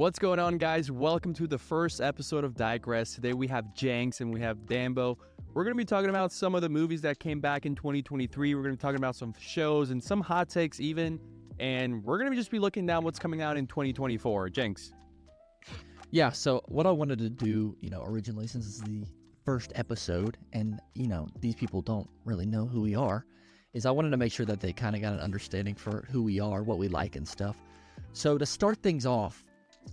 What's going on, guys? Welcome to the first episode of Digress. Today we have Jenks and we have Danbo. We're going to be talking about some of the movies that came back in 2023. We're going to be talking about some shows and some hot takes even. And we're going to just be looking down what's coming out in 2024. Jenks. Yeah, so what I wanted to do, originally, since it's the first episode and, these people don't really know who we are, is I wanted to make sure that they kind of got an understanding for who we are, what we like and stuff. So to start things off,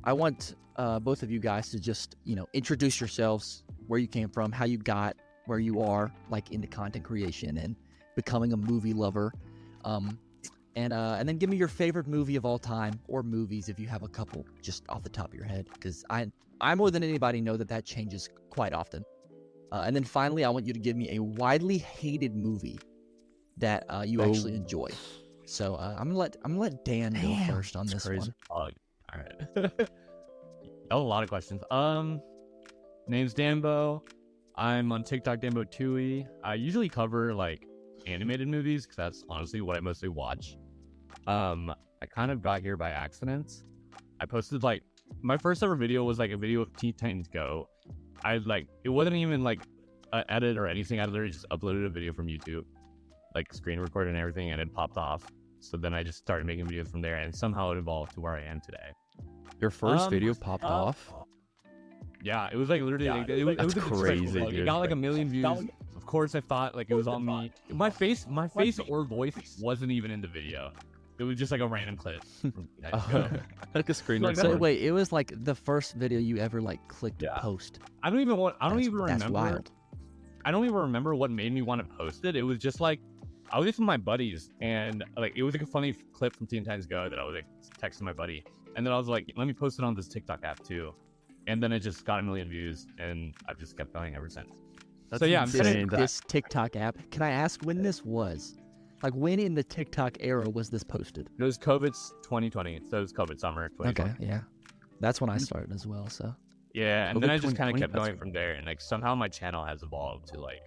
I want both of you guys to just, introduce yourselves, where you came from, how you got where you are, like into content creation and becoming a movie lover. And then give me your favorite movie of all time, or movies if you have a couple just off the top of your head, because I more than anybody know that changes quite often. And then finally, I want you to give me a widely hated movie that you actually enjoy. So I'm gonna let Dan go first on this one. All right. A lot of questions. Name's Danbo. I'm on TikTok, Danbo2e. I usually cover like animated movies because that's honestly what I mostly watch. I kind of got here by accident. I posted like my first ever video was like a video of Teen Titans Go. It wasn't even like an edit or anything. I literally just uploaded a video from YouTube, like screen recorded and everything, and it popped off. So then I just started making videos from there, and somehow it evolved to where I am today. Your first video popped off? Yeah, it was like literally it was crazy, dude. It got like 1 million views. Of course, I thought like it was on me. My face or voice wasn't even in the video. It was just like a random clip. Like a screen So record. wait, it was like the first video you ever like clicked to post. I don't even remember. That's wild. I don't even remember what made me want to post it. It was just like I was just with my buddies, and like it was like a funny clip from Teen Titans Go that I was like texting my buddy, and then I was like, let me post it on this TikTok app too, and then it just got 1 million views, and I've just kept going ever since. That's so yeah, insane. This TikTok app. Can I ask when this was? Like, when in the TikTok era was this posted? It was COVID's 2020, so it was COVID summer 2020. Okay, yeah, that's when I started as well. So yeah, and then I just kind of kept 2020, going from there, and like somehow my channel has evolved to like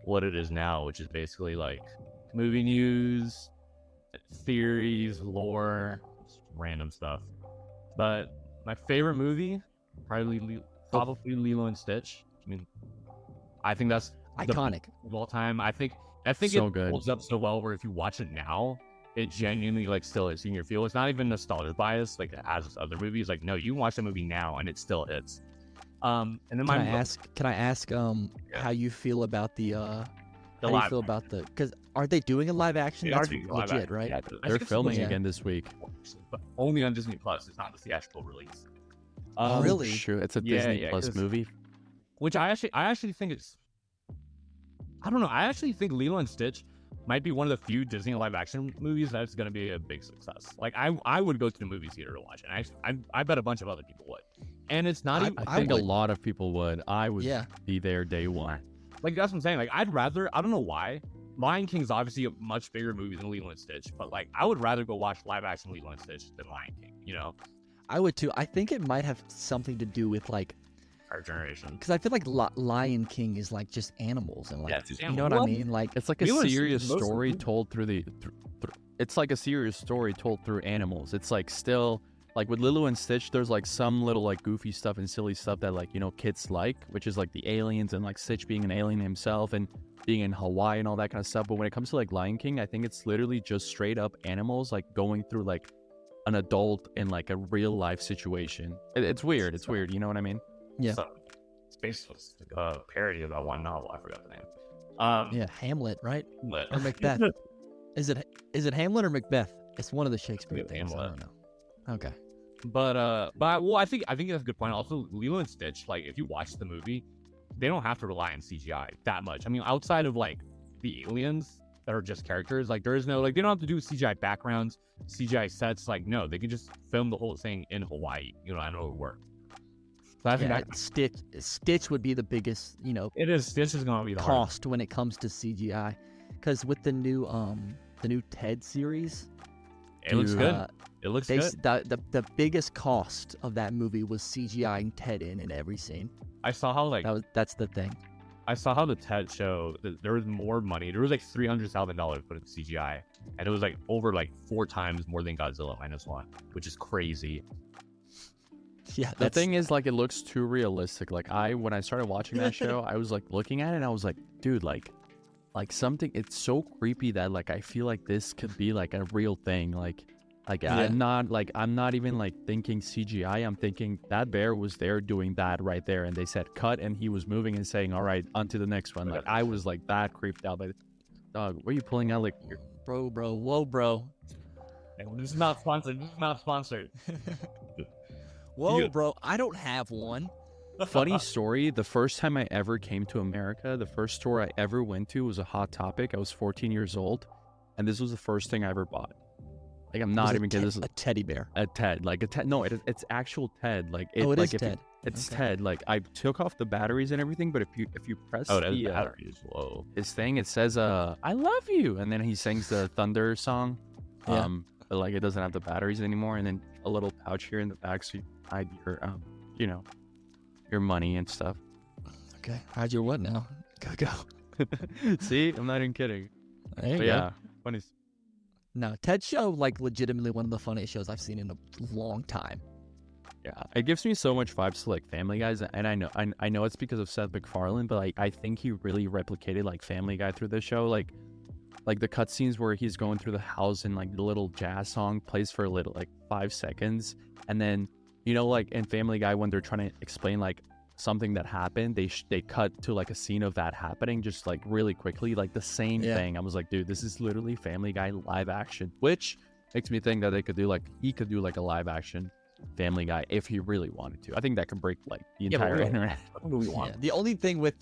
what it is now, which is basically like movie news, theories, lore, just random stuff. But my favorite movie, probably Lilo and Stitch. I mean, I think that's iconic of all time. I think So it good. holds up so well where if you watch it now, it genuinely like still hits in your feel. It's not even nostalgia bias like as other movies. Like no, you can watch the movie now and it still hits. And then Can I ask how you feel about because are they doing a live action? They are That's doing a live legit, action. right? Yeah, They're filming legit. again this week. but only on Disney Plus. It's not the theatrical release. Really? Sure, it's a Yeah, Disney yeah, Plus 'cause- movie. Which I actually think it's. I don't know. I actually think Lilo and Stitch might be one of the few Disney live action movies that's going to be a big success. Like I would go to the movie theater to watch it. And I bet a bunch of other people would. And it's not even. I think a would. lot of people would. I would Yeah. be there day one. Like that's what I'm saying. Like I don't know why. Lion King's obviously a much bigger movie than Lilo and Stitch, but like I would rather go watch live action Lilo and Stitch than Lion King. I would too. I think it might have something to do with like, Our generation. because I feel like Lion King is like just animals and like, Yeah, it's just you know what I animals. mean? Like, It's like a Lilo and Stitch serious is mostly story food. told through it's like a serious story told through animals. It's like still like with Lilo and Stitch, there's like some little like goofy stuff and silly stuff that like, kids like, which is like the aliens and like Stitch being an alien himself and being in Hawaii and all that kind of stuff. But when it comes to like Lion King, I think it's literally just straight up animals like going through like an adult in like a real life situation. It's weird. It's weird. You know what I mean? Yeah. So, it's basically a parody of that one novel. I forgot the name. yeah, Hamlet, right? But- Or Macbeth. Is it Hamlet or Macbeth? It's one of the Shakespeare It's things. I Hamlet. don't know. Okay. But well, I think that's a good point. Also, Lilo and Stitch, like if you watch the movie, they don't have to rely on CGI that much. I mean, outside of like the aliens that are just characters, like there is no like they don't have to do CGI backgrounds, CGI sets. Like no, they can just film the whole thing in Hawaii. I know it would work. So I think Yeah, that Stitch would be the biggest, it is. Stitch is gonna be the hardest. cost when it comes to CGI, because with the new Ted series, It looks good. uh, It looks they good. the biggest cost of that movie was CGIing Ted in every scene. I saw how like That's the thing. I saw how the TED show there was more money. There was like $300,000 put in CGI, and it was like over like 4 times more than Godzilla -1, which is crazy. Yeah, The thing is, like, it looks too realistic. Like, when I started watching that show, I was like looking at it and I was like, dude, like something. It's so creepy that like I feel like this could be like a real thing. Like Yeah. I'm not even like thinking CGI. I'm thinking that bear was there doing that right there, and they said cut, and he was moving and saying, all right, on to the next one. Like I was like that creeped out by the dog. What are you pulling out like? bro, whoa, bro. Hey, this is not sponsored. This is not sponsored. Whoa, You- bro, I don't have one. Funny story, the first time I ever came to America, the first store I ever went to was a Hot Topic. I was 14 years old, and this was the first thing I ever bought. Like, I'm not even kidding. This is a teddy bear. a Ted. Like, a Ted. No, it's actual Ted. Like, It like is if Ted. it's Okay. Ted. Like, I took off the batteries and everything, but if you press Oh, that's the batteries. Whoa. his thing, it says I love you, and then he sings the Thunder song. Yeah. But like it doesn't have the batteries anymore, and then a little pouch here in the back so you hide your you know, your money and stuff. Okay, how'd your what now? Go. See, I'm not even kidding. There you But go. yeah, funny. No, Ted Show, like, legitimately one of the funniest shows I've seen in a long time. Yeah, it gives me so much vibes to like Family Guys, and I know it's because of Seth MacFarlane, but like I think he really replicated like Family Guy through this show, like the cutscenes where he's going through the house and like the little jazz song plays for a little like 5 seconds, and then you know like in Family Guy when they're trying to explain like something that happened, they cut to like a scene of that happening just like really quickly, like the same Yeah. thing. I was like, dude, this is literally Family Guy live action, which makes me think that he could do like a live action Family Guy if he really wanted to. I think that could break like the Yeah, but entire really, internet. What do we want? Yeah. The only thing with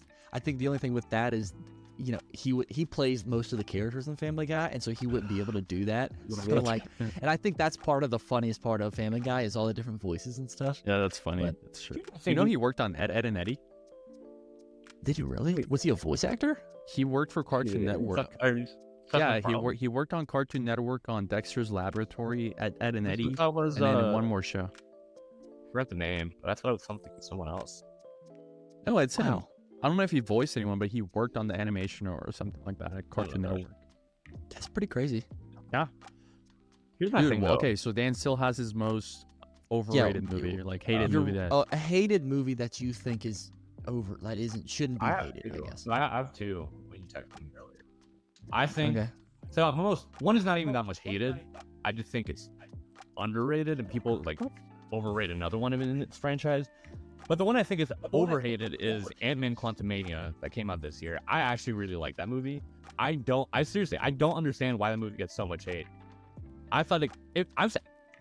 that is, you know, he plays most of the characters in Family Guy, and so he wouldn't be able to do that. So, like, and I think that's part of the funniest part of Family Guy is all the different voices and stuff. Yeah, that's funny. But- That's true. I You think know, we- he worked on Ed, and Eddie. Did he really? Was he a voice actor? He worked for Cartoon Network. Yeah, he worked on Cartoon Network on Dexter's Laboratory, Ed, and Eddie, That was and then in one more show. forgot the name, but I thought it was something someone else. No, it's him. Wow. I don't know if he voiced anyone, but he worked on the animation or something like that at Cartoon know. Network. That's pretty crazy. Here's my Dude, thing, well, though. okay, so Dan still has his most overrated movie, or like hated movie that. A hated movie that you think is over, that shouldn't be I have hated, two. I guess. I have two when you texted me earlier. I think Okay. so. One is not even that much hated. I just think it's underrated, and people like overrate another one in its franchise. But the one I think is overhated is Ant-Man Quantumania that came out this year. I actually really like that movie. I don't understand why the movie gets so much hate. I thought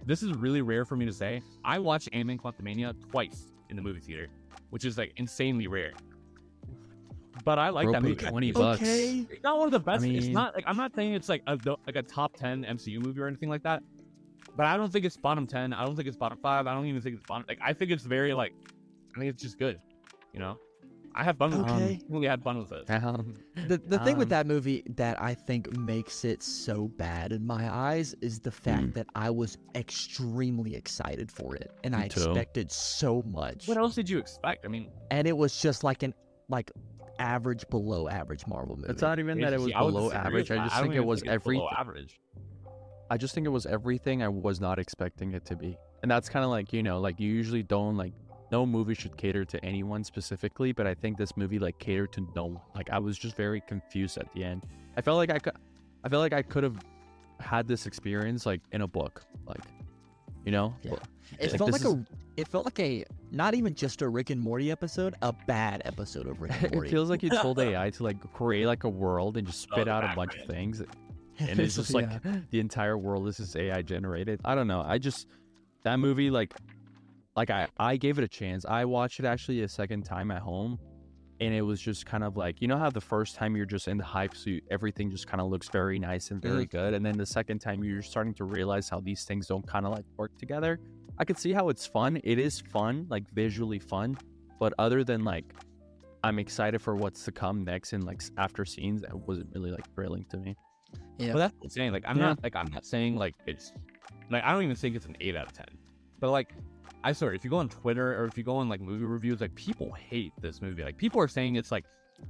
this is really rare for me to say. I watched Ant-Man Quantumania twice in the movie theater, which is like insanely rare. But I like Bro, that put movie. 20 bucks. Okay. It's not one of the best. It's mean- not like I'm not saying it's like a top 10 MCU movie or anything like that. But I don't think it's bottom 10. I don't think it's bottom 5. I don't even think it's bottom. Like I think it's very like. I think it's just good. You know, I have fun with it. Okay. Really had fun with it. The thing with Um, that movie that I think makes it so bad in my eyes is the fact that I was extremely excited for it, and I Me too. expected so much, What else did you expect? I mean, and it was just like an average, below average Marvel movie. It's not even that it was I would below disagree average. with I that. just don't think it even was think it's below everything. average. I just think it was everything I was not expecting it to be. And that's kind of like, you know, like you usually don't like, no movie should cater to anyone specifically, but I think this movie like catered to no one. Like I was just very confused at the end. I felt like I could have had this experience like in a book, like, you know? Yeah. But, It like, felt this like is- it felt like a not even just a Rick and Morty episode, a bad episode of Rick and It Morty. feels like you told AI to like create like a world and just spit out a bunch of things. And it's just like the entire world is just AI generated. I don't know. That movie, like I gave it a chance. I watched it actually a second time at home, and it was just kind of like, you know how the first time you're just in the hype, so everything just kind of looks very nice and very good, and then the second time you're starting to realize how these things don't kind of like work together. I could see how it's fun. It is fun, like visually fun, but other than like, I'm excited for what's to come next and like after scenes, that wasn't really like thrilling to me. Yeah. Well, that's what I'm saying. Like, I'm not saying like it's like I don't even think it's an 8 out of 10. But like, I swear, if you go on Twitter or if you go on like movie reviews, like people hate this movie. Like people are saying it's like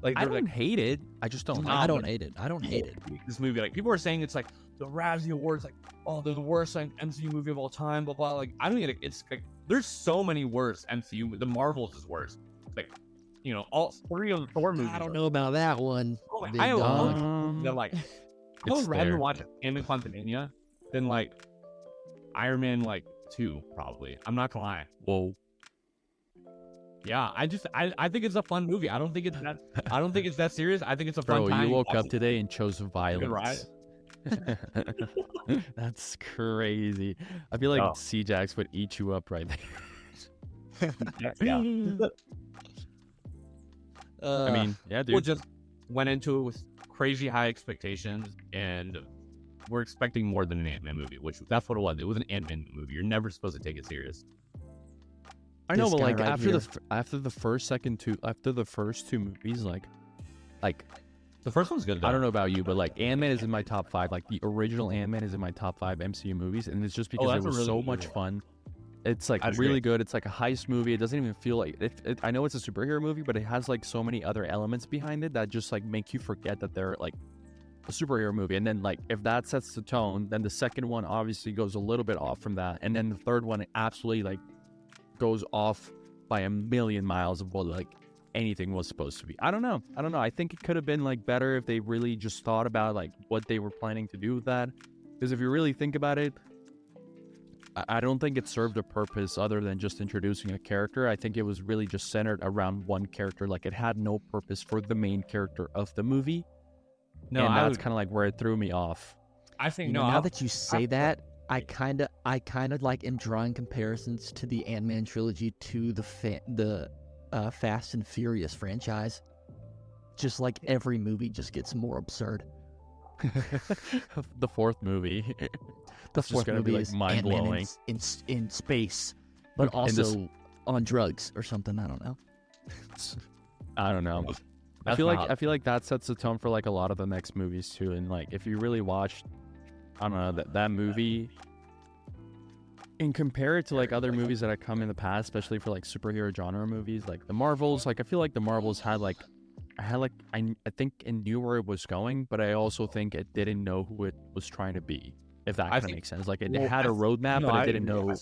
I they're don't like hate it. I just don't. Nah, like I don't but- hate it. I don't hate it. this movie. Like people are saying it's like the Razzie Awards, like oh they're the worst like MCU movie of all time. Blah blah. Like I don't get it. It's like there's so many worse MCU. The Marvels is worse. Like, you know, all 3 of the Thor movies. I don't know about that one. Big I dog. they're like, I It's would rather there. watch Ant-Man Quantumania than like Iron Man like 2, probably. I'm not gonna lie. Whoa. Yeah, I think it's a fun movie. I don't think it's that serious. I think it's a fun Bro, time. you woke up today and chose Good violence. That's crazy. I feel like Oh. C-Jax would eat you up right there. Yeah. I mean, yeah, People dude. just went into it with crazy high expectations, and we're expecting more than an Ant-Man movie, which that's what it was. It was an Ant-Man movie. You're never supposed to take it serious. I know, this but guy like right after here. after the first two movies, like The first one's good. Though. I don't know about you, but like Ant-Man is in my top 5. Like the original Ant-Man is in my top 5 MCU movies, and it's just because that's it a was really so good much one. fun. It's like That's really great. good. It's like a heist movie. It doesn't even feel like I know it's a superhero movie, but it has like so many other elements behind it that just like make you forget that they're like a superhero movie. And then like if that sets the tone, then the second one obviously goes a little bit off from that, and then the third one absolutely like goes off by a million miles of what like anything was supposed to be. I don't know. I think it could have been like better if they really just thought about like what they were planning to do with that. Because if you really think about it, I don't think it served a purpose other than just introducing a character. I think it was really just centered around one character. Like it had no purpose for the main character of the movie. No, and I that's would, kind of like where it threw me off. I think You no. know, now I'll- that you say that, I kind of like am drawing comparisons to the Ant-Man trilogy to the Fast and Furious franchise. Just like every movie just gets more absurd. The fourth movie. The It's just fourth gonna be, movie like, is mind-blowing. Ant-Man in space, but In this- also on drugs or something. I don't know. I don't know. I That's feel not- like that sets the tone for like a lot of the next movies too. And like if you really watched, I don't know, that movie and compare it to like other movies that have come in the past, especially for like superhero genre movies, like the Marvels. Like I feel like the Marvels had like I think it knew where it was going, but I also think it didn't know who it was trying to be. If that I kind of think- makes sense. Like it well, had a roadmap, No, but I it didn't agree. know.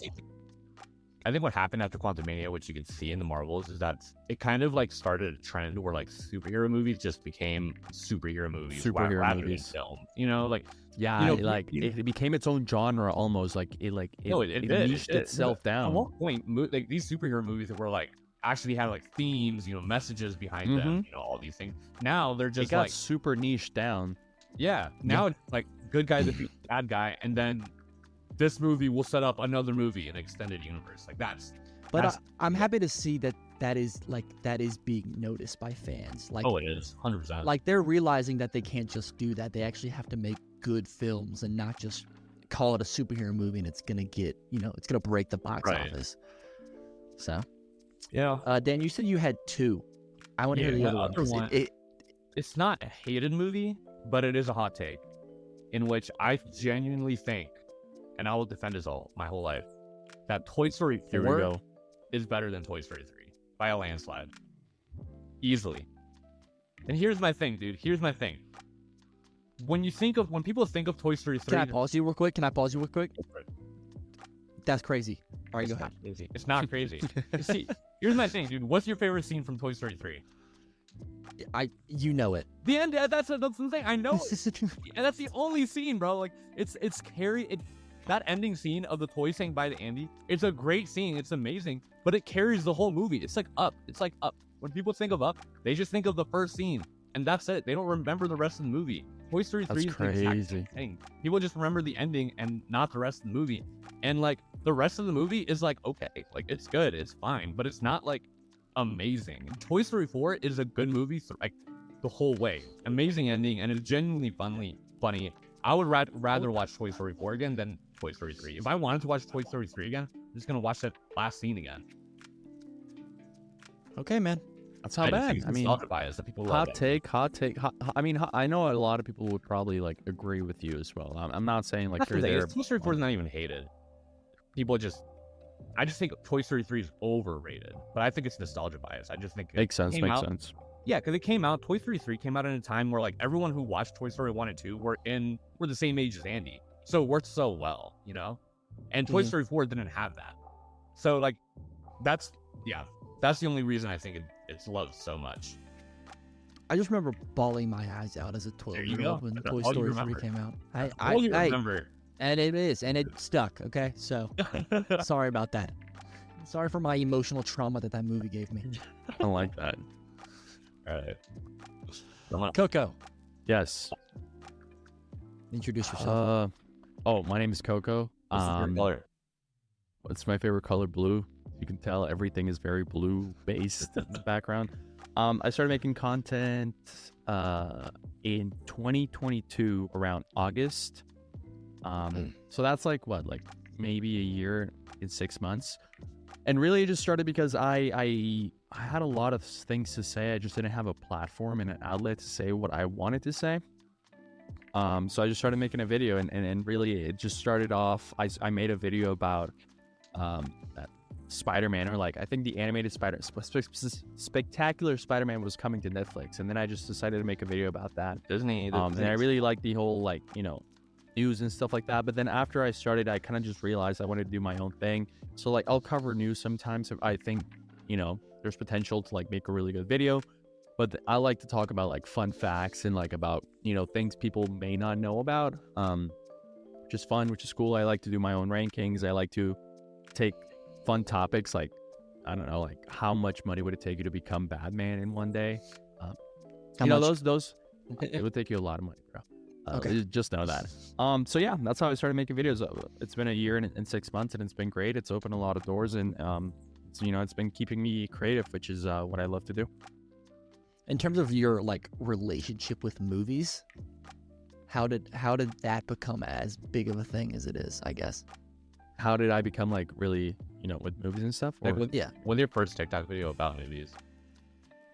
I think what happened after Quantumania, which you can see in the Marvels, is that it kind of like started a trend where like superhero movies just became superhero movies. Superhero rather movies. than film. You know, like Yeah, You know, it, like it became its own genre almost. Like it no, it did. niched It did. itself At down. one point, like these superhero movies that were like actually had like themes, you know, messages behind them, you know, all these things. Now they're It just got like, super niched down. yeah. Now it's like good guy defeats bad guy, and then this movie will set up another movie in extended universe. Like that's. But That's- I'm happy to see that is being noticed by fans. Like, Oh, it is 100%. like they're realizing that they can't just do that. They actually have to make good films and not just call it a superhero movie and it's gonna get, it's gonna break the box Right. office. So, yeah. Dan, you said you had 2. I want to Yeah, hear the the other one. other 'Cause one- It's not a hated movie, but it is a hot take, in which I genuinely think, and I will defend this my whole life, that Toy Story 4 Here we go. is better than Toy Story 3 by a landslide, easily. And here's my thing, dude. Here's my thing. When people think of Toy Story 3, Can I pause you real quick? That's crazy. All right, it's go ahead. not crazy. It's not crazy. See, here's my thing, dude. What's your favorite scene from Toy Story 3? You know it. The end. That's the thing. I know. And that's the only scene, bro. Like it's that ending scene of the toy saying bye to Andy. It's a great scene. It's amazing, but it carries the whole movie. It's like Up. It's like Up. When people think of Up, they just think of the first scene, and that's it. They don't remember the rest of the movie. Toy Story 3 That's is the exact crazy. same thing. People just remember the ending and not the rest of the movie. And like the rest of the movie is like okay, like it's good, it's fine, but it's not like amazing. Toy Story 4 is a good movie, like the whole way. Amazing ending, and it's genuinely funny. I would rather watch Toy Story 4 again than Toy Story 3. If I wanted to watch Toy Story 3 again, I'm just gonna watch that last scene again. Okay, man. That's not bad. I mean, bias that people love. hot take. I mean, I know a lot of people would probably like agree with you as well. I'm not saying like you're there. Toy Story 4 is not even hated. I just think Toy Story 3 is overrated, but I think it's nostalgia bias. I just think Makes sense. came Makes out- sense. Yeah, because Toy Story 3 came out in a time where like everyone who watched Toy Story 1 and 2 were the same age as Andy. So it worked so well, you know? And Toy Mhm. Story 4 didn't have that. So like, that's the only reason I think it's loved so much. I just remember bawling my eyes out as a There you 12-year-old go. when That's Toy all you Story 3 remember. came out. All you I remember. and it is, and it stuck. Okay, so sorry about that. Sorry for my emotional trauma that movie gave me. I like that. All right. Coco, Yes. introduce yourself. My name is Coco. What's the favorite color? What's my favorite color? Blue. You can tell everything is very blue based in the background. I started making content in 2022 around August. So that's like maybe a year in 6 months. And really it just started because I had a lot of things to say. I just didn't have a platform and an outlet to say what I wanted to say. So I just started making a video, and really it just started off. I made a video about that Spider-Man, or like I think the animated Spectacular Spider-Man was coming to Netflix, and then I just decided to make a video about that. Disney. And I really like the whole news and stuff like that. But then after I started, I kind of just realized I wanted to do my own thing. So like I'll cover news sometimes if I think there's potential to like make a really good video. But I like to talk about like fun facts and like about things people may not know about. Which is fun, which is cool. I like to do my own rankings. I like to take fun topics like, I don't know, like how much money would it take you to become Batman in one day? How much? Those it would take you a lot of money, bro. Okay. Just know that. So yeah, that's how I started making videos. It's been a year and 6 months, and it's been great. It's opened a lot of doors, and it's been keeping me creative, which is what I love to do. In terms of your like relationship with movies, how did that become as big of a thing as it is? I guess. How did I become like really with movies and stuff? Like, Or- what's your first TikTok video about movies?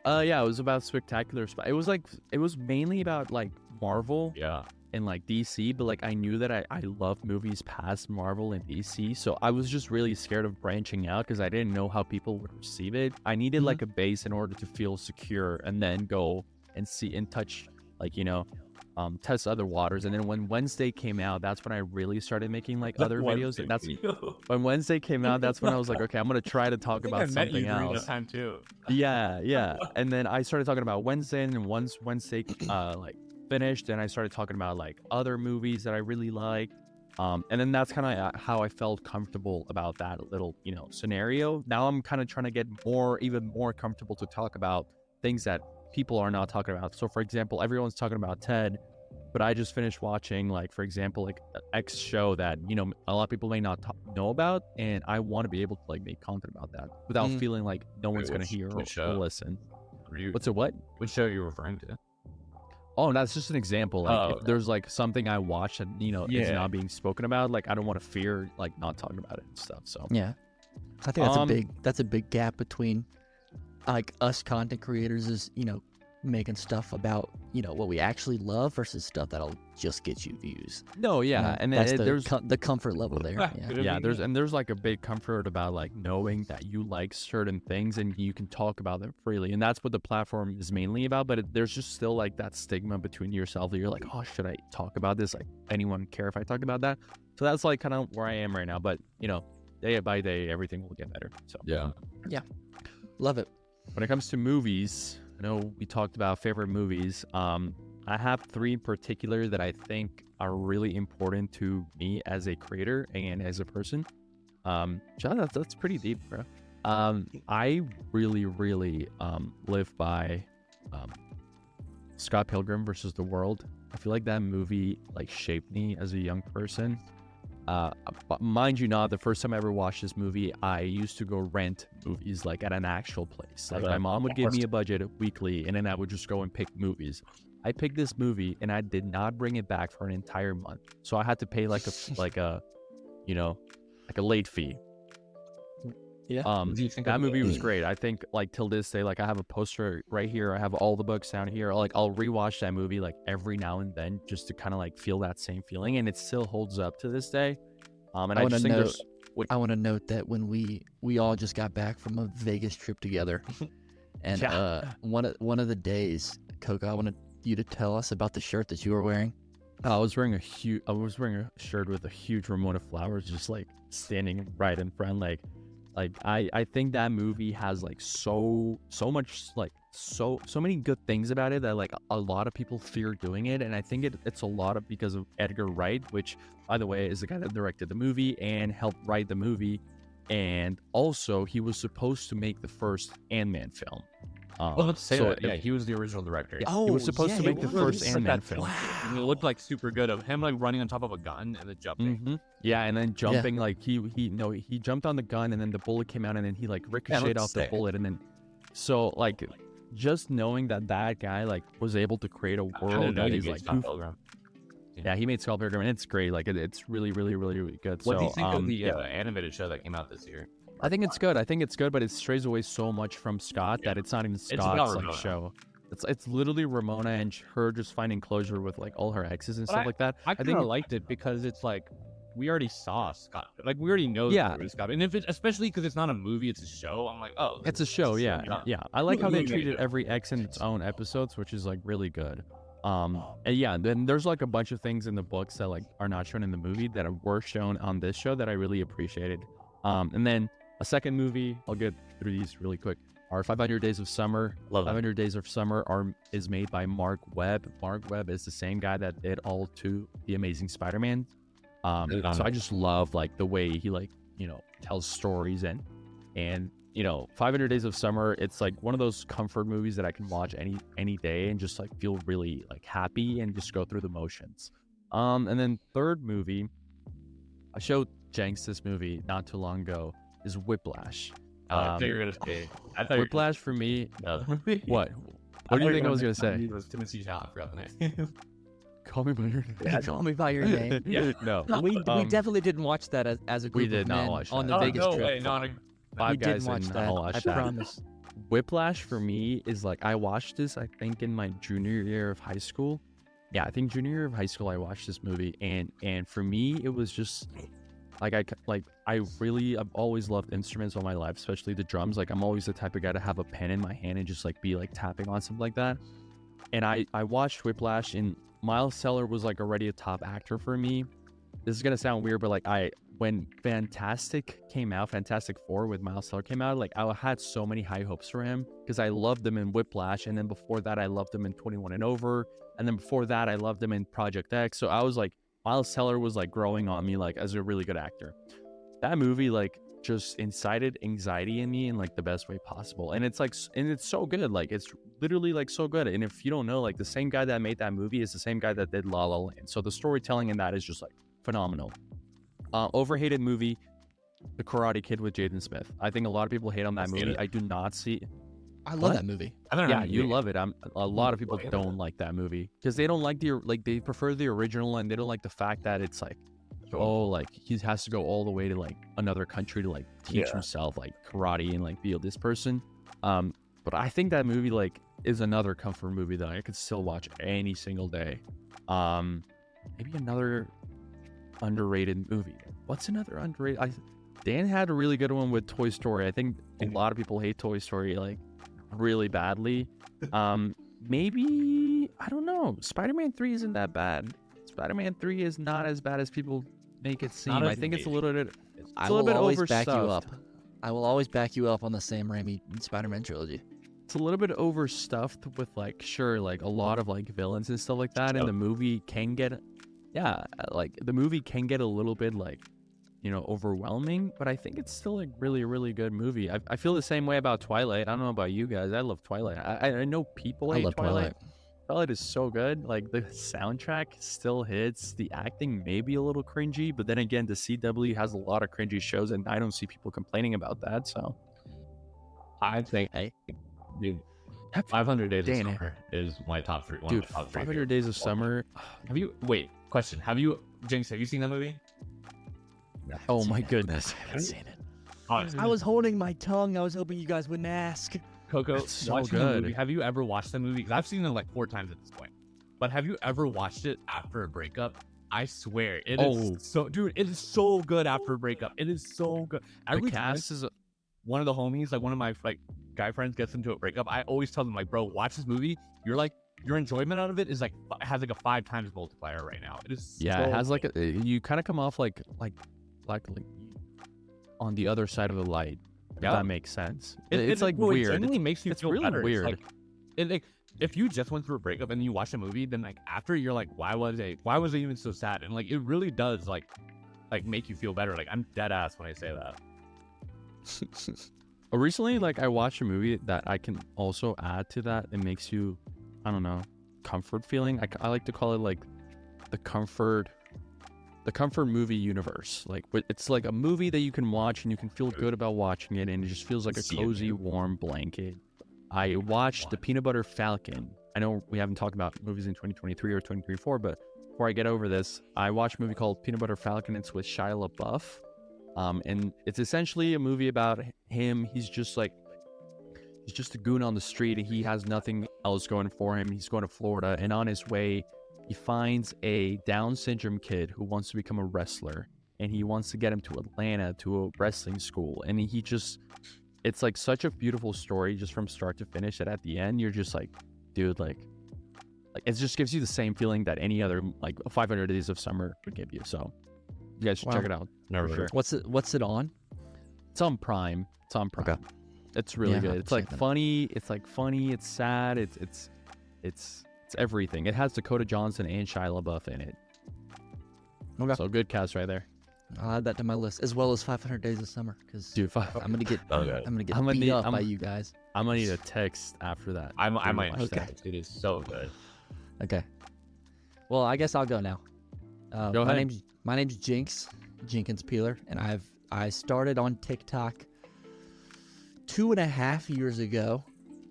Yeah, it was about Spectacular It was mainly about like Marvel Yeah. and like DC, but like I knew that I love movies past Marvel and DC, so I was just really scared of branching out because I didn't know how people would receive it. I needed like a base in order to feel secure, and then go and see and touch test other waters. And then when Wednesday came out, that's when I really started making like other videos. And that's when Wednesday came out. That's when I was like, okay, I'm gonna try to talk about something else. Time too. Yeah. And then I started talking about Wednesday, and then once Wednesday like finished, and I started talking about like other movies that I really like. And then that's kind of how I felt comfortable about that little scenario. Now I'm kind of trying to get even more comfortable to talk about things that people are not talking about. So for example, everyone's talking about Ted, but I just finished watching, like, for example, like X show that a lot of people may not know about, and I want to be able to like make content about that without feeling like no one's gonna hear or listen. What's it? What? Which show are you referring to? Oh, that's just an example. Like, if there's like something I watch that is not being spoken about, like I don't want to fear like not talking about it and stuff. So Yeah, I think that's a big gap between like us content creators is making stuff about what we actually love versus stuff that'll just get you views. No, yeah, and that's there's the comfort level there. Yeah. there's like a big comfort about like knowing that you like certain things and you can talk about them freely, and that's what the platform is mainly about. But there's just still like that stigma between yourself that you're like, oh, should I talk about this? Like, anyone care if I talk about that? So that's like kind of where I am right now. But day by day, everything will get better. So Yeah. Love it. when it comes to movies, I know we talked about favorite movies. I have 3 in particular that I think are really important to me as a creator and as a person. John, that's pretty deep, bro. I really live by Scott Pilgrim versus the World. I feel like that movie like shaped me as a young person. But mind you not, the first time I ever watched this movie, I used to go rent movies like at an actual place. Like my mom would give me a budget weekly, and then I would just go and pick movies. I picked this movie and I did not bring it back for an entire month. So I had to pay like a late fee. Yeah. Do you think That movie was great. I think like till this day, like I have a poster right here. I have all the books down here. Like I'll rewatch that movie like every now and then just to kind of like feel that same feeling, and it still holds up to this day. And I just think I want to note that when we all just got back from a Vegas trip together, and one of the days, Coco, I wanted you to tell us about the shirt that you were wearing. I was wearing a shirt with a huge Ramona flowers just like standing right in front. Like Like I think that movie has like so much like so many good things about it that like a lot of people fear doing it, and I think it's a lot of because of Edgar Wright, which by the way is the guy that directed the movie and helped write the movie, and also he was supposed to make the first Ant-Man film. Well, let's say so that. Yeah, he was the original director. Yeah, Oh, he was supposed to yeah, make he the first was. Ant-Man film. And it looked like super good of him like running on top of a gun and then jumping. Yeah, and then jumping like he jumped on the gun and then the bullet came out and then he like ricocheted off the bullet and then so like just knowing that guy like was able to create a world that is like yeah, he made Skull Pilgrim and it's great. Like it's really good. What do you So think of the animated show that came out this year? I think it's good, but it strays away so much from Scott that it's not even Scott's like show. It's literally Ramona and her just finding closure with like all her exes and stuff like that. I think I liked it because it's like we already saw Scott, like we already know Scott, and if it, especially because it's not a movie, it's a show. I'm like, oh, it's a show, yeah. I like how they treated every ex in its own episodes, which is like really good. And yeah, then there's like a bunch of things in the books that like are not shown in the movie that were shown on this show that I really appreciated. And then a second movie, I'll get through these really quick. Our 500 Days of Summer. 500 Days of Summer is made by Mark Webb. Mark Webb is the same guy that did all two The Amazing Spider-Man. So I just love like the way he like, you know, tells stories and you know, 500 Days of Summer, it's like one of those comfort movies that I can watch any day and just like feel really like happy and just go through the motions. And then third movie, I showed Jenks this movie not too long ago, is Whiplash. I thought you were gonna say. Whiplash for me. No. What? What do you think I was gonna say? It was Timothy Shaw. I forgot the name. Call me by your name. Yeah, call me by your name. Yeah. No. We definitely didn't watch that as a group. We did of not men watch on that. the Vegas trip. Way, no, Five we guys didn't watch and that. all watched I that. promise. Whiplash for me is like I watched this I think in my junior year of high school. Yeah, I think junior year of high school I watched this movie and for me it was just I've always loved instruments all my life, especially the drums. Like I'm always the type of guy to have a pen in my hand and just like be like tapping on something like that. And I watched Whiplash and Miles Teller was like already a top actor for me. This is gonna sound weird, but like when Fantastic Four with Miles Teller came out, like I had so many high hopes for him because I loved him in Whiplash, and then before that I loved him in 21 and Over, and then before that I loved him in Project X. So I was like, Miles Teller was like growing on me like as a really good actor. That movie like just incited anxiety in me in like the best way possible, and it's like and it's so good. Like it's literally like so good. And if you don't know, like the same guy that made that movie is the same guy that did La La Land. So the storytelling in that is just like phenomenal. Overhated movie, The Karate Kid with Jaden Smith. I think a lot of people hate on that movie. I do not see. I love that movie. Yeah, you love it. A lot of people don't like that movie because they don't like they prefer the original and they don't like the fact that it's like, oh, like he has to go all the way to like another country to like teach himself like karate and like be this person. But I think that movie like is another comfort movie that I could still watch any single day. Maybe another underrated movie. What's another underrated? Dan had a really good one with Toy Story. I think a lot of people hate Toy Story like really badly. Maybe I don't know. Spider-Man 3 isn't that bad. Spider-Man 3 is not as bad as people make it seem. I think it's a little bit. I will always back you up. I will always back you up on the Sam Raimi Spider-Man trilogy. It's a little bit overstuffed with like sure like a lot of like villains and stuff like that, and the movie can get the movie can get a little bit like, you know, overwhelming, but I think it's still like really good movie. I feel the same way about Twilight. I don't know about you guys. I love Twilight. I know people hate Twilight. Twilight is so good. Like the soundtrack still hits. The acting may be a little cringy, but then again, the CW has a lot of cringy shows, and I don't see people complaining about that. So I think, dude, 500 Days of Summer is my top three. Dude, 500 Days of Summer. Question. Jenks, have you seen that movie? Oh my goodness. I haven't seen it. I was holding my tongue. I was hoping you guys wouldn't ask. Coco, it's so watching good. the movie. Have you ever watched that movie? Because I've seen it like 4 times at this point. But have you ever watched it after a breakup? I swear, it is so, dude. It is so good after a breakup. It is so good. The cast is one of the homies, like one of my like guy friends, gets into a breakup. I always tell them like, bro, watch this movie. You're like, your enjoyment out of it is like has like a 5 times multiplier right now. It is it has like you kind of come off like on the other side of the light. If Yeah. that makes sense. It's like weird. It makes you it's feel really better. weird. It's like, if you just went through a breakup and you watch a movie, then like after you're like, why was it even so sad? And like it really does like make you feel better. Like I'm dead ass when I say that. Recently, like I watched a movie that I can also add to that. It makes you, I don't know, comfort feeling. I like to call it like the comfort movie universe. Like it's like a movie that you can watch and you can feel good about watching it, and it just feels like a cozy, warm blanket. I watched The Peanut Butter Falcon. I know we haven't talked about movies in 2023 or 2024, but before I get over this, I watched a movie called Peanut Butter Falcon. It's with Shia LaBeouf. And it's essentially a movie about him. He's just a goon on the street, and he has nothing else going for him. He's going to Florida, and on his way, he finds a Down syndrome kid who wants to become a wrestler, and he wants to get him to Atlanta to a wrestling school. And it's like such a beautiful story just from start to finish that at the end, you're just like, dude, like it just gives you the same feeling that any other like 500 Days of Summer would give you. So you guys should check it out. Never for sure. What's it on? It's on Prime. Okay. It's really Yeah, good. I'll It's like check that out. funny. It's sad. It's everything. It has Dakota Johnson and Shia LaBeouf in it. Okay. So good cast right there. I'll add that to my list, as well as 500 Days of Summer, because Dude, I'm gonna get Okay. I'm gonna get I'm gonna beat need- up I'm- by you guys. I'm gonna need a text after that. I might watch Okay. that. It is so good. Okay. Well, I guess I'll go now. Go my ahead. my name's Jenks, Jenkins Peeler, and I started on TikTok 2.5 years ago.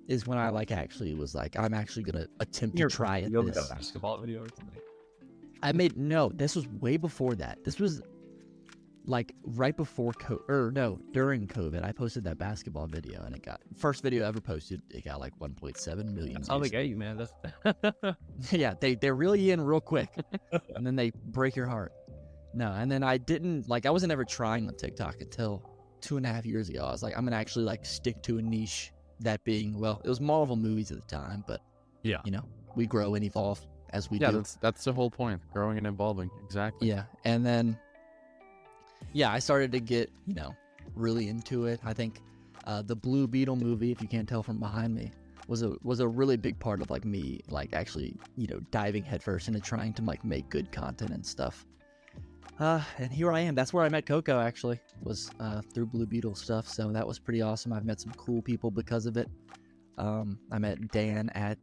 Is when I actually was like, I'm actually gonna attempt to try it. You have like a basketball video or something. This was way before that. This was like right before during COVID. I posted that basketball video, and it got first video ever posted. It got like 1.7 million. That's how they views. get you, man. That's Yeah, they're really in real quick, and then they break your heart. No, and then I wasn't ever trying on TikTok until 2.5 years ago. I was like, I'm gonna actually stick to a niche. That being, well, it was Marvel movies at the time, but Yeah. We grow and evolve as we do. That's the whole point. Growing and evolving. Exactly. Yeah, and then I started to get really into it. I think the Blue Beetle movie, if you can't tell from behind me, was a really big part of me actually diving headfirst into trying to make good content and stuff. And here I am. That's where I met Coco, actually, was through Blue Beetle stuff. So that was pretty awesome. I've met some cool people because of it. I met Dan at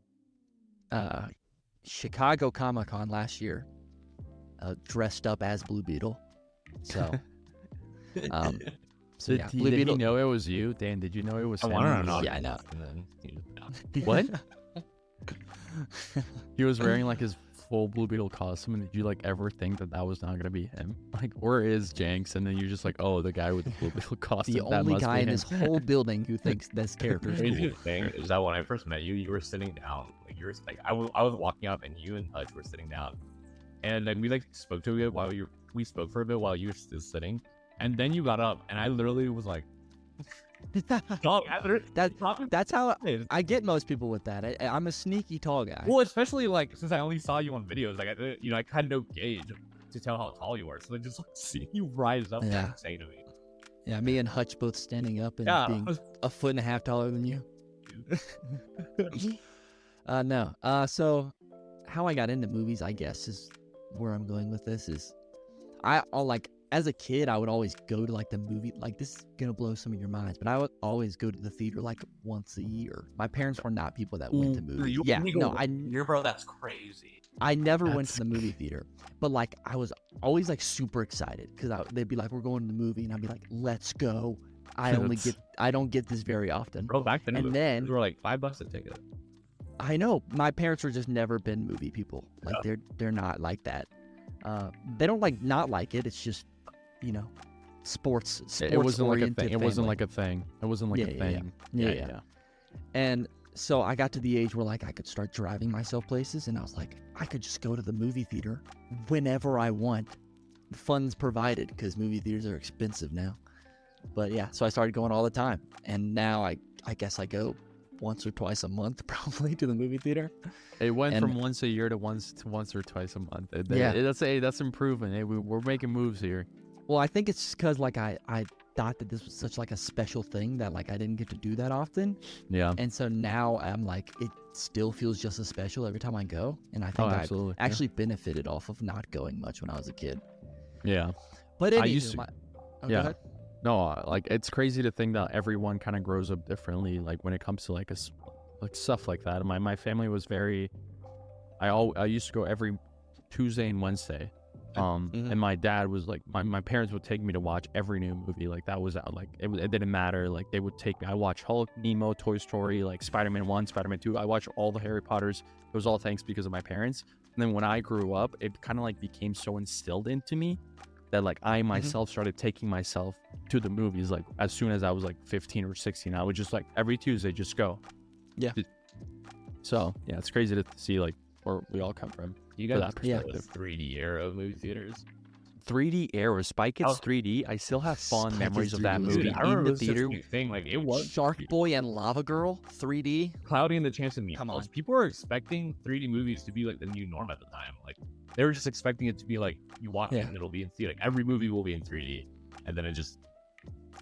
Chicago Comic-Con last year, dressed up as Blue Beetle. So, Did he know it was you, Dan? Did you know it was I him? wanted to know. Yeah, I know. And then no. What? He was wearing his full Blue Beetle costume, and did you ever think that was not gonna be him? Where is Jenks? And then you're just like, oh, the guy with the Blue Beetle costume. The that only must guy be in him. this whole building who thinks this character is Crazy cool. thing is that when I first met you, you were sitting down. I was walking up, and you and Hutch were sitting down, and we spoke to it while we spoke for a bit while you were still sitting, and then you got up, and I literally was like, dog, That's how I get most people with that. I'm a sneaky tall guy. well, especially since I only saw you on videos, I had no gauge to tell how tall you were, so just seeing you rise up Yeah. was insane to me. Yeah, me and Hutch both standing up and Yeah, being a foot and a half taller than you. No. So how I got into movies, I guess, is where I'm going with this. Is as a kid, I would always go to the movie. This is gonna blow some of your minds, but I would always go to the theater once a year. My parents were not people that went to movies. You're bro, that's crazy. I never went to the movie theater, but I was always super excited because they'd be like, "We're going to the movie," and I'd be like, "Let's go." I don't get this very often. Bro, back then, And then- they were like $5 a ticket. I know my parents were just never been movie people. They're not like that. They don't not like it. It's just sports. It wasn't like a oriented thing. It wasn't family. like a thing. It wasn't like a thing. Yeah. And so I got to the age where I could start driving myself places, and I was like, I could just go to the movie theater whenever I want, funds provided, because movie theaters are expensive now. But yeah, so I started going all the time, and now I guess I go once or twice a month probably to the movie theater. It went And- from once a year to once or twice a month. Yeah. That's improving. Hey, we're making moves here. Well, I think it's just because thought that this was such like a special thing that like I didn't get to do that often. Yeah. And so now I'm like, it still feels just as special every time I go. And I think I absolutely. actually benefited off of not going much when I was a kid. Yeah. But I anywho, used to- go yeah. ahead. No, like it's crazy to think that everyone kind of grows up differently. Like when it comes to like like stuff like that. My family was very. I used to go every Tuesday and Wednesday. Mhm. And my dad was like, my parents would take me to watch every new movie. Like that was out. Like it didn't matter. Like they would take me. I watched Hulk, Nemo, Toy Story, like Spider-Man 1, Spider-Man 2. I watched all the Harry Potters. It was all thanks because of my parents. And then when I grew up, it kind of like became so instilled into me that like I myself started taking myself to the movies. Like as soon as I was like 15 or 16, I would just like every Tuesday just go. Yeah. So yeah, it's crazy to see like where we all come from. You For guys that yeah. perspective. 3D era of movie theaters. 3D era, Spike Kids Oh. 3D. I still have fond Spike memories Kids of that 3D was movie good. I remember in it the was such a theater. big thing. Like it was Shark Boy and Lava Girl 3D. Cloudy and the Chance of Meatballs. Come on. People were expecting 3D movies to be like the new norm at the time. Like they were just expecting it to be like you watch it Yeah. and it'll be in 3D. Like every movie will be in 3D, and then it just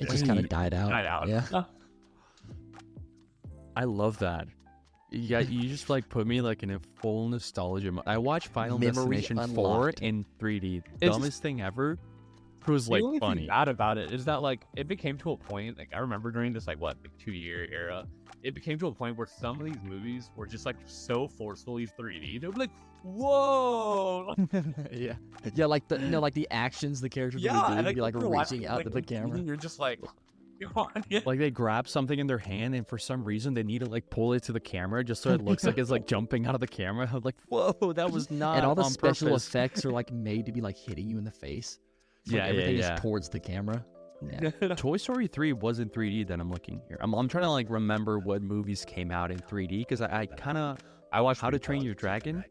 It just kind of Wait. died out. died out. Yeah. I love that. Yeah, you just like put me like in a full nostalgia. I watched Final Memory Destination 4 unlocked. in 3D. It's Dumbest thing ever. It was The like only funny. thing bad about it is that like it became to a point. Like I remember during this like 2-year era, it became to a point where some of these movies were just like so forcefully 3D. They'd be like, "Whoa!" Yeah. Yeah, like the like the actions the characters would and, do, be like you're reaching watching, out like, to the in 3D, camera. You're just like, "Come on." Yeah. Like they grab something in their hand and for some reason they need to like pull it to the camera just so it looks like it's like jumping out of the camera. I'm like, whoa, that was not And all the on special purpose. effects are like made to be like hitting you in the face. So, like, Yeah, everything yeah. is towards the camera. Yeah. Toy Story 3 was in 3D that I'm looking here. I'm trying to like remember what movies came out in 3D because I kind of I watched How to Train Your Dragon.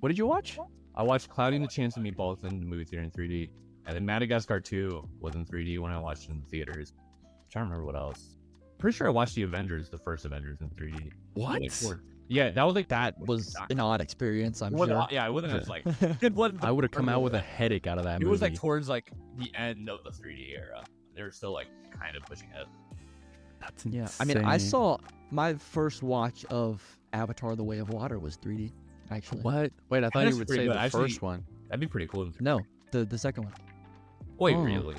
What did you watch? I watched Cloudy and the Chance of Meatballs in the movie theater in 3D, and then Madagascar 2 was in 3D when I watched it in the theaters. I'm trying to remember what else. Pretty sure I watched the Avengers, the first Avengers, in 3D. What? Yeah, that was like That was an odd experience, I'm It wasn't- sure. Yeah, it wasn't as like it wasn't I would have come out with a it. headache out of that It movie. was like towards like the end of the 3D era. They were still like kind of pushing it. That's Yeah. I mean, I insane. saw my first watch of Avatar: The Way of Water was 3D, actually. What? Wait, I thought That's you would pretty say good. the Actually- first one. That'd be pretty cool. No, the second one. Wait, Oh. really?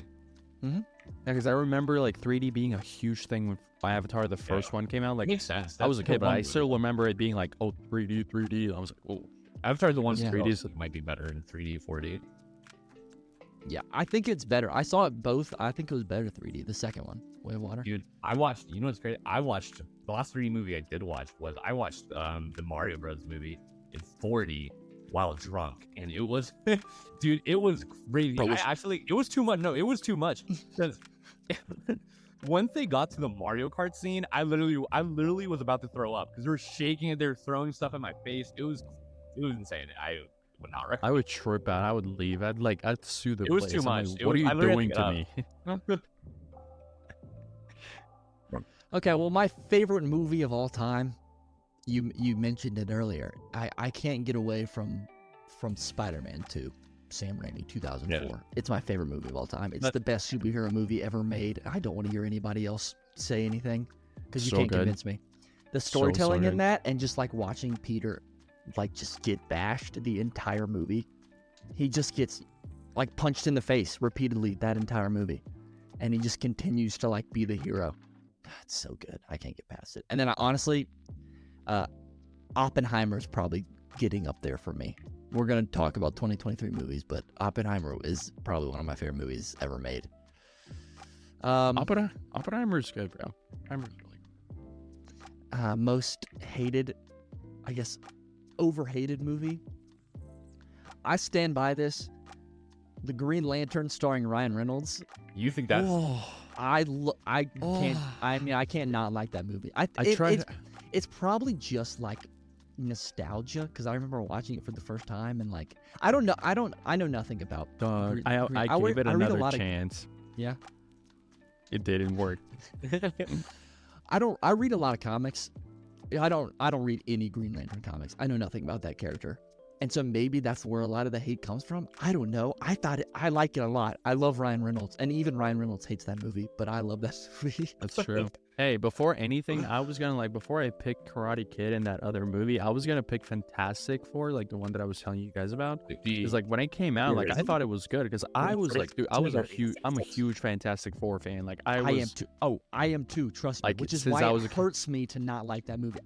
Yeah, because I remember like 3D being a huge thing when Avatar, the first one, came out. Like Makes sense. I was a That's the kid, but I one still remember it being like, oh, 3D. I was like, oh. Avatar the one Yeah. 3D might be better in 3D, 4D. Yeah, I think it's better. I saw it both. I think it was better 3D, the second one, Way of Water. Dude, I watched. You know what's great? I watched the last 3D movie I did watch was I watched the Mario Bros movie in 4D while drunk, and it was, dude, it was crazy. Bro, It was too much. No, it was too much. 'Cause once they got to the Mario Kart scene, I literally was about to throw up because they were shaking it. They were throwing stuff in my face. It was insane. I would not recommend. I would trip out. I would leave. I'd sue the It was place. too I'm much. like, It what was- are I you literally doing had to to me? Okay, well, my favorite movie of all time, you mentioned it earlier. I can't get away from Spider-Man 2, Sam Raimi, 2004. Yeah. It's my favorite movie of all time. It's But- the best superhero movie ever made. I don't want to hear anybody else say anything because you So can't good. convince me. The storytelling in good. that, and just like watching Peter, like just get bashed the entire movie. He just gets like punched in the face repeatedly that entire movie, and he just continues to like be the hero. God, it's so good. I can't get past it. And then honestly, Oppenheimer's probably getting up there for me. We're gonna talk about 2023 movies, but Oppenheimer is probably one of my favorite movies ever made. Oppenheimer's good, bro. Oppenheimer's really good. Most hated, I guess, overhated movie. I stand by this. The Green Lantern starring Ryan Reynolds. You think that's I can't. I mean, I can't not like that movie. It's probably just like nostalgia because I remember watching it for the first time and like I know nothing about. Dog, I I read- gave it I read a another lot of- chance. Yeah. It didn't work. I read a lot of comics. I don't read any Green Lantern comics. I know nothing about that character. And so maybe that's where a lot of the hate comes from. I don't know. I like it a lot. I love Ryan Reynolds, and even Ryan Reynolds hates that movie, but I love that movie. That's true. Hey, before anything, I was gonna before I picked Karate Kid and that other movie, I was gonna pick Fantastic Four, like the one that I was telling you guys about. Because like when it came out, like I thought it was good because I was like, dude, I'm a huge Fantastic Four fan. Like I am too. Oh, I am too. Trust me. Like, which is since why I was it hurts me to not like that movie.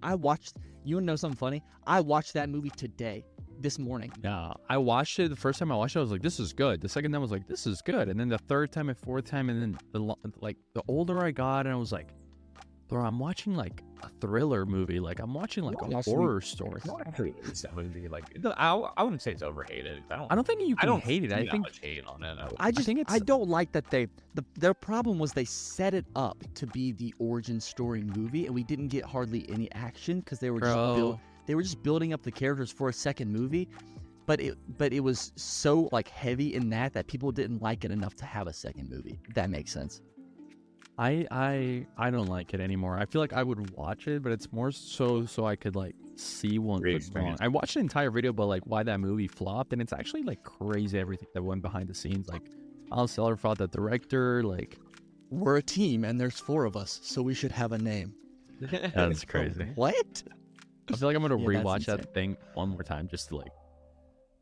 You wanna know something funny? I watched that movie today. This morning. Yeah, I watched it. The first time I watched it, I was like, "This is good." The second time, I was like, "This is good." And then the third time and fourth time, and then the older I got, and I was like, "Bro, I'm watching like a thriller movie. Like I'm watching like a horror story." It's that movie. Like, I wouldn't say it's overhated. I don't think you can hate it. I think hate on it. I don't like that their problem was they set it up to be the origin story movie, and we didn't get hardly any action because they were just building up the characters for a second movie, but it was so like heavy in that people didn't like it enough to have a second movie. If that makes sense. I don't like it anymore. I feel like I would watch it, but it's more so I could like see what's wrong. I watched the entire video about like why that movie flopped, and it's actually like crazy everything that went behind the scenes. Like Miles Teller fought the director. Like we're a team, and there's 4 of us, so we should have a name. That's crazy. What? I feel like I'm gonna rewatch that thing one more time just to like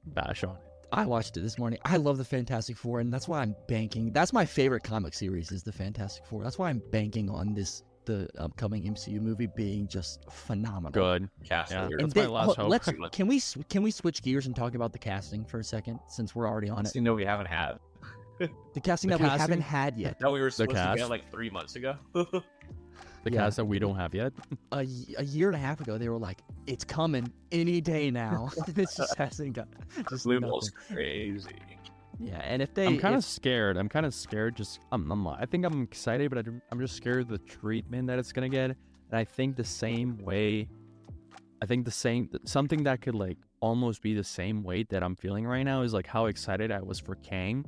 bash on it. I watched it this morning. I love the Fantastic Four, and that's why I'm banking. That's my favorite comic series is the Fantastic Four. That's why I'm banking on the upcoming MCU movie being just phenomenal. Good. Cast. Yeah. Weird. That's my last hope. Can we switch gears and talk about the casting for a second since we're already on it? You know we haven't had The casting we haven't had yet. that we were supposed to get like 3 months ago. The cast that we don't have yet. A year and a half ago, they were like, "It's coming any day now." This just hasn't got. Just Lumo's crazy. Yeah, and I'm kind of scared. Just I think I'm excited, but I'm just scared of the treatment that it's gonna get. And I think something that could like almost be the same weight that I'm feeling right now is like how excited I was for Kang,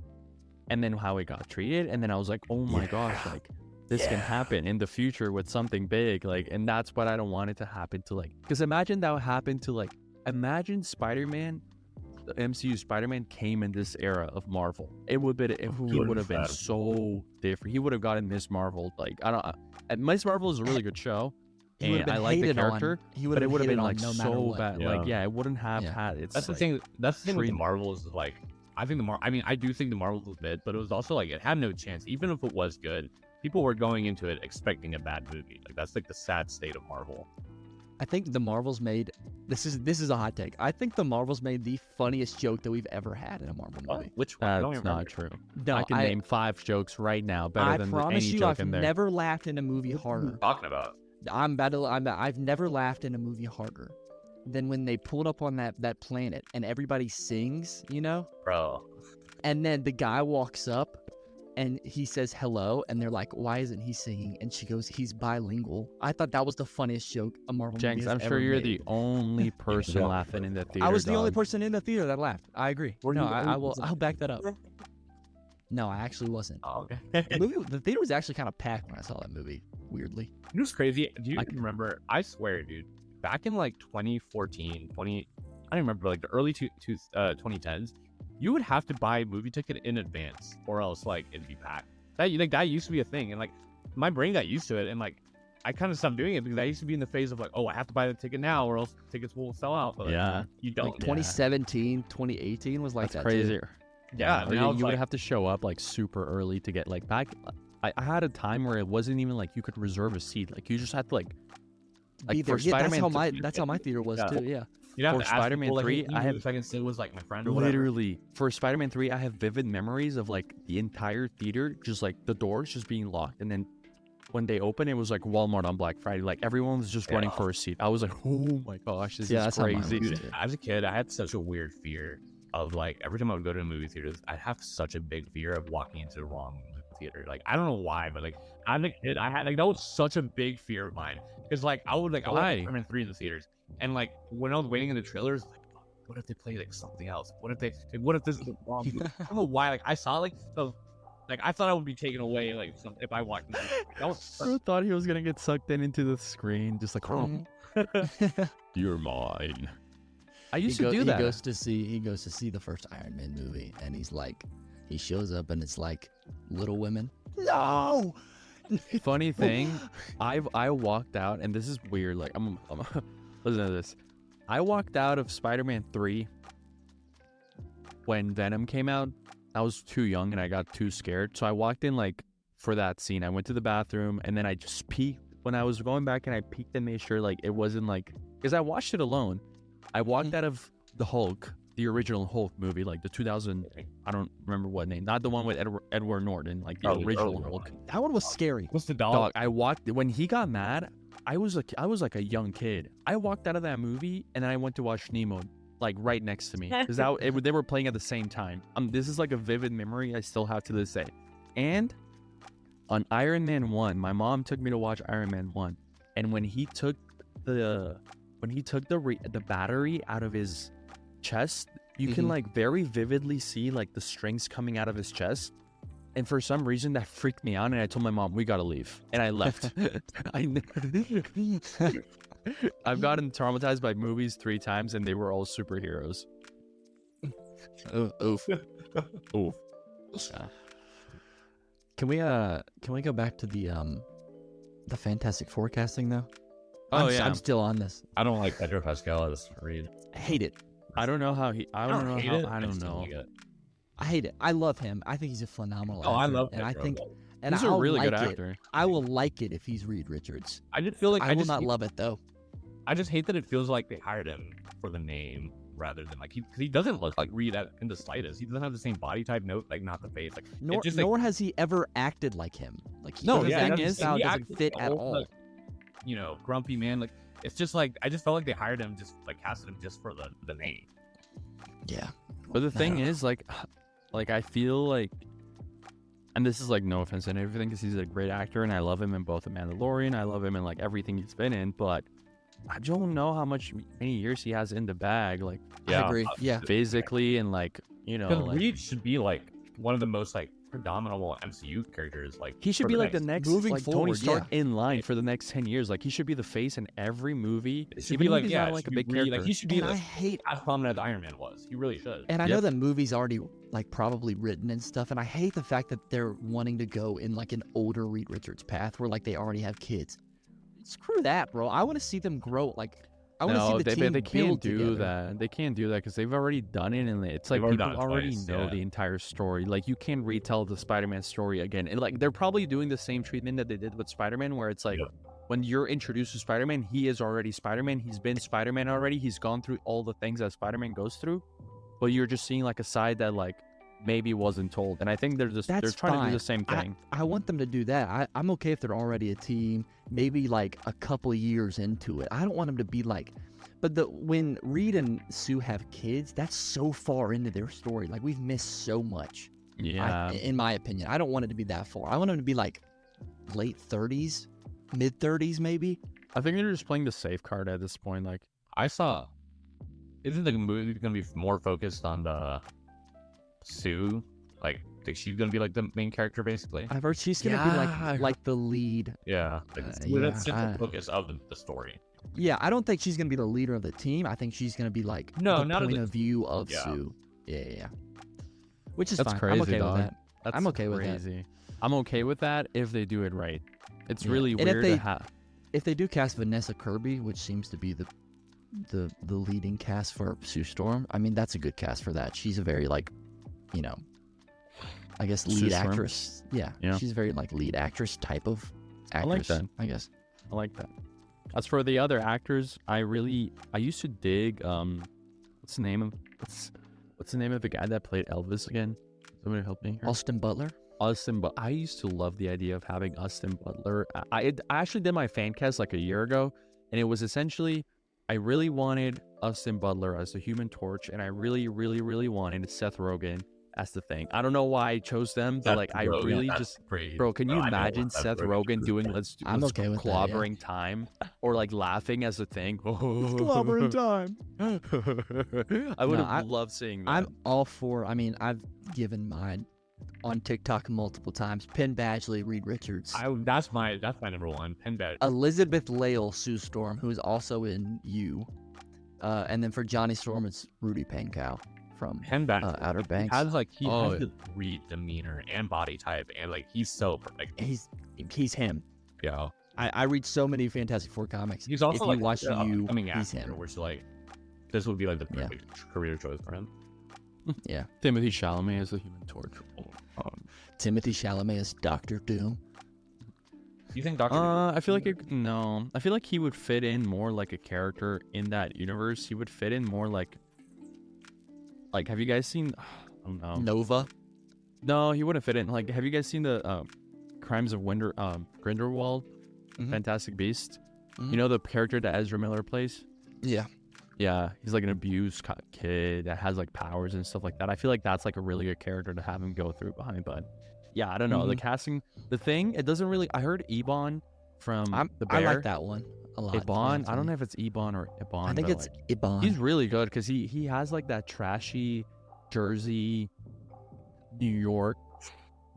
and then how it got treated, and then I was like, oh my gosh, like. This can happen in the future with something big, like, and that's what I don't want it to happen to, like, because imagine that would happen to, like, imagine Spider-Man, the MCU Spider-Man came in this era of Marvel. He would have been so different. He would have gotten Miss Marvel, like, Miss Marvel is a really good show, and I like the character, but it would have been like no so bad. Yeah. Like, yeah, it wouldn't have had it. That's the thing. That's the thing with the Marvels is like, I do think the Marvels was mid, but it was also like it had no chance, even if it was good. People were going into it expecting a bad movie. Like that's like the sad state of Marvel. I think the Marvels made this is a hot take. I think the Marvels made the funniest joke that we've ever had in a Marvel movie. Which one? That's not true. No, I can name 5 jokes right now better than any joke in there. I've never laughed in a movie harder. What are you talking about? I've never laughed in a movie harder than when they pulled up on that planet and everybody sings, you know? Bro. And then the guy walks up and he says hello, and they're like, why isn't he singing? And she goes, he's bilingual. I thought that was the funniest joke a Marvel Jenks, movie has I'm sure you're made. the only person laughing in the theater. I was the only person in the theater that laughed. I agree. I'll back that up. No, I actually wasn't. Oh, okay. The theater was actually kind of packed when I saw that movie, weirdly. It was crazy. Do you remember? I swear, dude, back in like 2014, I don't remember, like the early 2010s, you would have to buy a movie ticket in advance or else like it'd be packed. That used to be a thing, and like my brain got used to it, and like I kind of stopped doing it because I used to be in the phase of like, oh, I have to buy the ticket now or else tickets will sell out. But, like, yeah, you don't. Like 2017, 2018 was like that's that crazy. too. Yeah, you would have to show up like super early to get like back. I had a time where it wasn't even like you could reserve a seat. Like you just had to like be there. For Yeah, Spider-Man. that's how my theater was too. Yeah. You know, for Spider-Man 3, I have if I can say it was like my friend or whatever. Literally for Spider-Man 3, I have vivid memories of like the entire theater, just like the doors just being locked, and then when they opened, it was like Walmart on Black Friday. Like everyone was just running for a seat. I was like, oh my gosh, this is crazy. Dude, as a kid, I had such a weird fear of like every time I would go to a movie theater, I'd have such a big fear of walking into the wrong movie theater. Like I don't know why, but like as a kid, I had like that was such a big fear of mine because like I would Spider-Man 3 in the theaters, and like when I was waiting in the trailers, like what if they play like something else? What if this is the wrong movie? I don't know why. Like I saw like I thought I would be taken away like if I walked. I thought he was gonna get sucked into the screen, just like, oh, you're mine. I used to do that. He goes to see the first Iron Man movie, and he's like, he shows up, and it's like Little Women. No. Funny thing, I walked out, and this is weird. Like I'm listen to this. I walked out of Spider-Man 3 when Venom came out. I was too young and I got too scared, so I walked in like for that scene. I went to the bathroom and then I just peeked when I was going back, and I peeked and made sure like it wasn't like, because I watched it alone. I walked out of the Hulk, the original Hulk movie, like the 2000, I don't remember what name, not the one with Edward Norton, like the original Hulk. That one was scary. What's the dog? I walked when he got mad. I was like a young kid. I walked out of that movie and then I went to watch Nemo, like right next to me, because they were playing at the same time. This is like a vivid memory I still have to this day. And on Iron Man 1, my mom took me to watch Iron Man 1, and when he took the battery out of his chest, you can like very vividly see like the strings coming out of his chest. And for some reason that freaked me out, and I told my mom, we gotta leave, and I left. I've gotten traumatized by movies 3 times, and they were all superheroes. Oof. Oof. Can we go back to the fantastic forecasting though? I'm still on this. I don't like Pedro Pascal as Reed. I hate it. I don't know how he. I don't know how. I don't just know. like it. I hate it. I love him. I think he's a phenomenal actor. Oh, I love and Pedro. I think and He's a I'll really like good it. actor. I will like it if he's Reed Richards. I just feel like I will not love it though. I just hate that it feels like they hired him for the name rather than like he doesn't look like Reed in the slightest. He doesn't have the same body type, like not the face. Like Nor has he ever acted like him. Like he No, his yeah, acting that's- style he doesn't acted fit the at whole, all. like, grumpy man. Like it's just like I just felt like they hired him, just like casted him just for the name. Yeah. But the thing is, like I feel like, and this is like no offense and everything, because he's a great actor and I love him in both The Mandalorian. I love him in like everything he's been in, but I don't know how many years he has in the bag, like I agree. Yeah. physically and like Because like, Reed should be like one of the most like predominant MCU characters. Like he should for be like the next moving like Tony forward, Stark in line for the next 10 years. Like he should be the face in every movie. It should even be if like he's yeah, not it like a should big be really, character. like he should be And I like, hate as prominent as Iron Man was. He really should. And I Yep. know that movie's already like probably written and stuff, and I hate the fact that they're wanting to go in like an older Reed Richards path where like they already have kids. Screw that, bro. I want to see them grow. Like I want to see the team they can't build do together. that. They can't do that because they've already done it, and it's like They've already people done it already twice, know yeah. the entire story. Like you can't retell the Spider-Man story again. And like they're probably doing the same treatment that they did with Spider-Man, where it's like Yep. when you're introduced to Spider-Man, he is already Spider-Man. He's been Spider-Man already. He's gone through all the things that Spider-Man goes through, but you're just seeing like a side that like maybe wasn't told. And I think they're trying to fine. do the same thing. I want them to do that. I'm okay if they're already a team, maybe like a couple of years into it. I don't want them to be like, but when Reed and Sue have kids, that's so far into their story. Like we've missed so much. Yeah. In my opinion, I don't want it to be that far. I want them to be like late 30s, mid 30s, maybe. I think they're just playing the safe card at this point. Like I saw. Isn't the movie going to be more focused on the Sue? Like she's going to be like the main character basically. I've heard she's gonna be like the lead. Yeah, like, that's just the focus of the story. Yeah, I don't think she's gonna be the leader of the team. I think she's gonna be like No, the not point of of view of Yeah. Sue. Yeah. Which is That's fine. crazy, I'm okay dog. with that. that's I'm okay with that. crazy. I'm okay with that if they do it right. It's Yeah. really And if weird they- to have. If they do cast Vanessa Kirby, which seems to be the leading cast for Sue Storm, I mean that's a good cast for that. She's a very like, I guess Sue lead Storm? actress. Yeah, Yeah. she's a very like lead actress type of actress. I like that. I guess. I like that. As for the other actors, I used to dig what's the name of the guy that played Elvis again? Somebody help me here. Austin Butler. Austin, but I used to love the idea of having Austin Butler. I actually did my fan cast like a year ago, and it was essentially I really wanted Austin Butler as the Human Torch, and I really, really, really wanted Seth Rogen as the Thing. I don't know why I chose them, but like I really just, bro, can you imagine Seth Rogen doing let's I'm okay with that, yeah. clobbering time or like laughing as a Thing? Clobbering time. I would No, have loved seeing that. I'm all for. I mean, I've given mine on TikTok multiple times. Penn Badgley, Reed Richards, That's my number one. Penn Badgley. Elizabeth Lail, Sue Storm, who is also in You, And then for Johnny Storm, it's Rudy Pankow from Him back. Outer Banks. He Oh, has the read demeanor and body type, and like he's so perfect. He's him. Yeah. I read so many Fantastic Four comics. He's also if you like watch you, coming he's actor, him. which like this would be like the Yeah. perfect career choice for him. Yeah. Timothy Chalamet as the Human Torch. Timothy Chalamet as Doctor Doom. You think Doctor? I feel like no. I feel like he would fit in more like a character in that universe. He would fit in more like have you guys seen? I don't know. Nova. No, he wouldn't fit in. Like, have you guys seen the Crimes of Grindelwald? Mhm. Fantastic Beast. Mhm. You know the character that Ezra Miller plays? Yeah. Yeah, he's like an abused kid that has like powers and stuff like that. I feel like that's like a really good character to have him go through behind. But yeah, I don't know. The casting, the thing, it doesn't really. I heard Ebon from the Bear. I like that one a lot. Ebon. I don't know if it's Ebon or Ebon. I think but, it's like, Ibon. he's really good because he has like that trashy Jersey, New York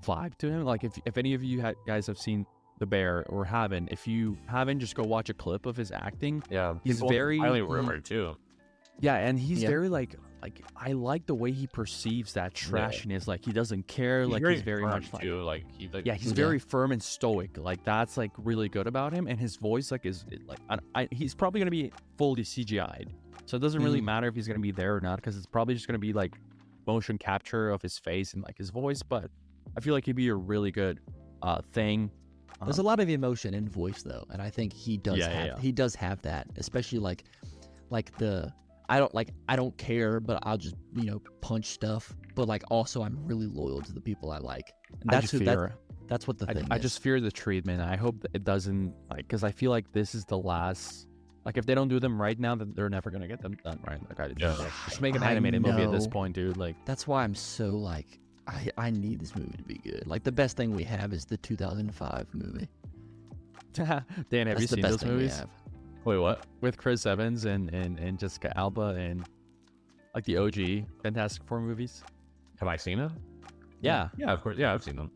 vibe to him. Like if any of you guys have seen The Bear or haven't, if you haven't, just go watch a clip of his acting. Yeah, He's very highly rumored too. Yeah, and he's Yeah. very like I like the way he perceives that trashiness. Like he doesn't care. He's very firm, much like too. Like he like yeah, he's very firm and stoic. Like that's like really good about him. And his voice like is like he's probably gonna be fully CGI'd, so it doesn't really matter if he's gonna be there or not because it's probably just gonna be like motion capture of his face and like his voice. But I feel like he'd be a really good thing. There's a lot of emotion in voice though, and I think he does he does have that, especially like the I don't care, but I'll just punch stuff. But like also I'm really loyal to the people I like. And that's what the thing is. I just fear the treatment. I hope that it doesn't because I feel like this is the last. Like if they don't do them right now, then they're never gonna get them done right. Like just make an animated movie at this point, dude. Like that's why I'm so like I need this movie to be good. Like the best thing we have is the 2005 movie. Dan, have you seen those movies? Wait, what? With Chris Evans and Jessica Alba and like the OG Fantastic Four movies? Have I seen them? Yeah. Yeah, of course. Yeah, I've seen them.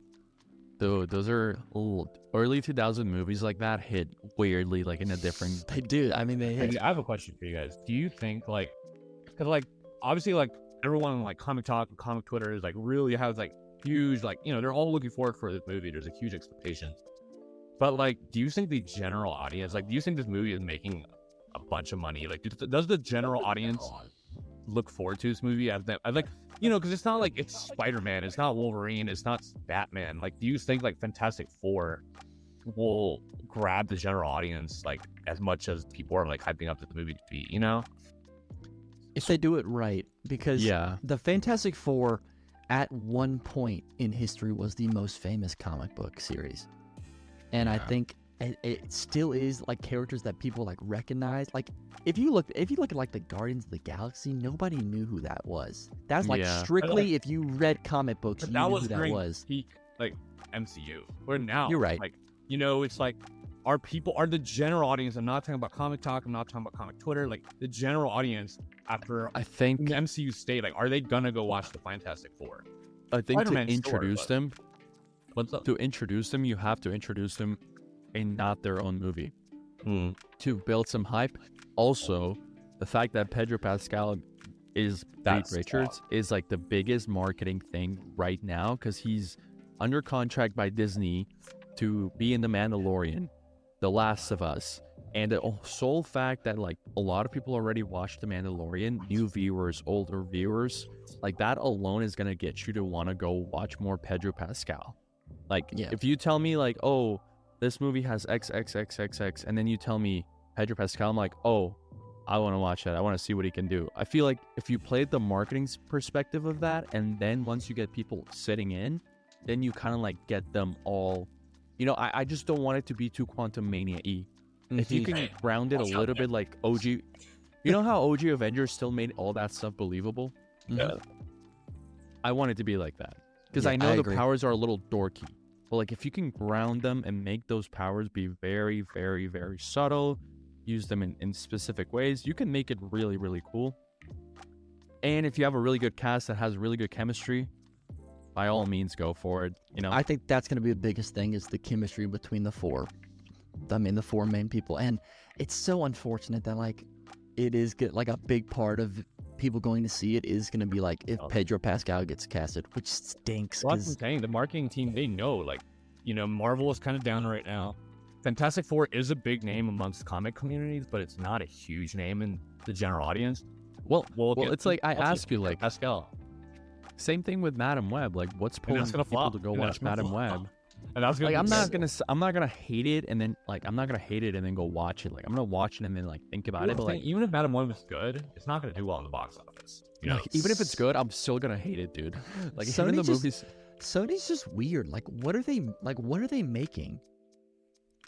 Those are old, early 2000 movies like that hit weirdly like in a different. They do. I mean, they hit. I have a question for you guys. Do you think because obviously everyone on Comic Talk and Comic Twitter is really has huge they're all looking forward for this movie. There's a huge expectation. But do you think the general audience do you think this movie is making a bunch of money? Does the general audience look forward to this movie as because it's not it's Spider-Man, it's not Wolverine, it's not Batman. Do you think Fantastic Four will grab the general audience as much as people are hyping up the movie to be? If they do it right, because the Fantastic Four at one point in history was the most famous comic book series. And I think it still is characters that people recognize. If you look at the Guardians of the Galaxy, nobody knew who that was. That's strictly if you read comic books, you knew who that was. Peak MCU. Where now you're right. It's are the general audience. I'm not talking about Comic Talk. I'm not talking about Comic Twitter. The general audience after I think the MCU state, are they gonna go watch the Fantastic Four? I think Spider-Man to introduce them. What's up? To introduce them, you have to introduce them in not their own movie. To build some hype. Also, the fact that Pedro Pascal is Reed Richards is the biggest marketing thing right now because he's under contract by Disney to be in The Mandalorian, The Last of Us, and the sole fact that a lot of people already watched The Mandalorian, new viewers, older viewers, that alone is gonna get you to want to go watch more Pedro Pascal. If you tell me oh, this movie has XXXXX, and then you tell me Pedro Pascal, I'm oh, I want to watch that. I want to see what he can do. I feel like if you played the marketing perspective of that, and then once you get people sitting in, then you kind of get them all. I just don't want it to be too Quantum Mania-y. If you can ground it a little bit like OG, you know how OG Avengers still made all that stuff believable? Yeah. I want it to be like that. Because I know the powers are a little dorky. But if you can ground them and make those powers be very, very, very subtle, use them in specific ways, you can make it really, really cool. And if you have a really good cast that has really good chemistry, by all means, go for it. I think that's going to be the biggest thing is the chemistry between the four. The four main people. And it's so unfortunate that it is good. Like a big part of people going to see it is going to be like if Pedro Pascal gets casted, which stinks. Well, that's what I'm saying. The marketing team, they know, like, Marvel is kind of down right now. Fantastic Four is a big name amongst comic communities, but it's not a huge name in the general audience. Well, it's like I ask you, like Pascal. Same thing with Madam Web. Like, what's pulling people flop. to go watch Madam Web? And I was gonna like, I'm not gonna hate it, and then go watch it. Like, I'm gonna watch it and then like think about it. But like, even if Madam Web is good, it's not gonna do well in the box office. Even if it's good, I'm still gonna hate it, dude. Like, even the movies. Sony's just weird. Like, what are they making?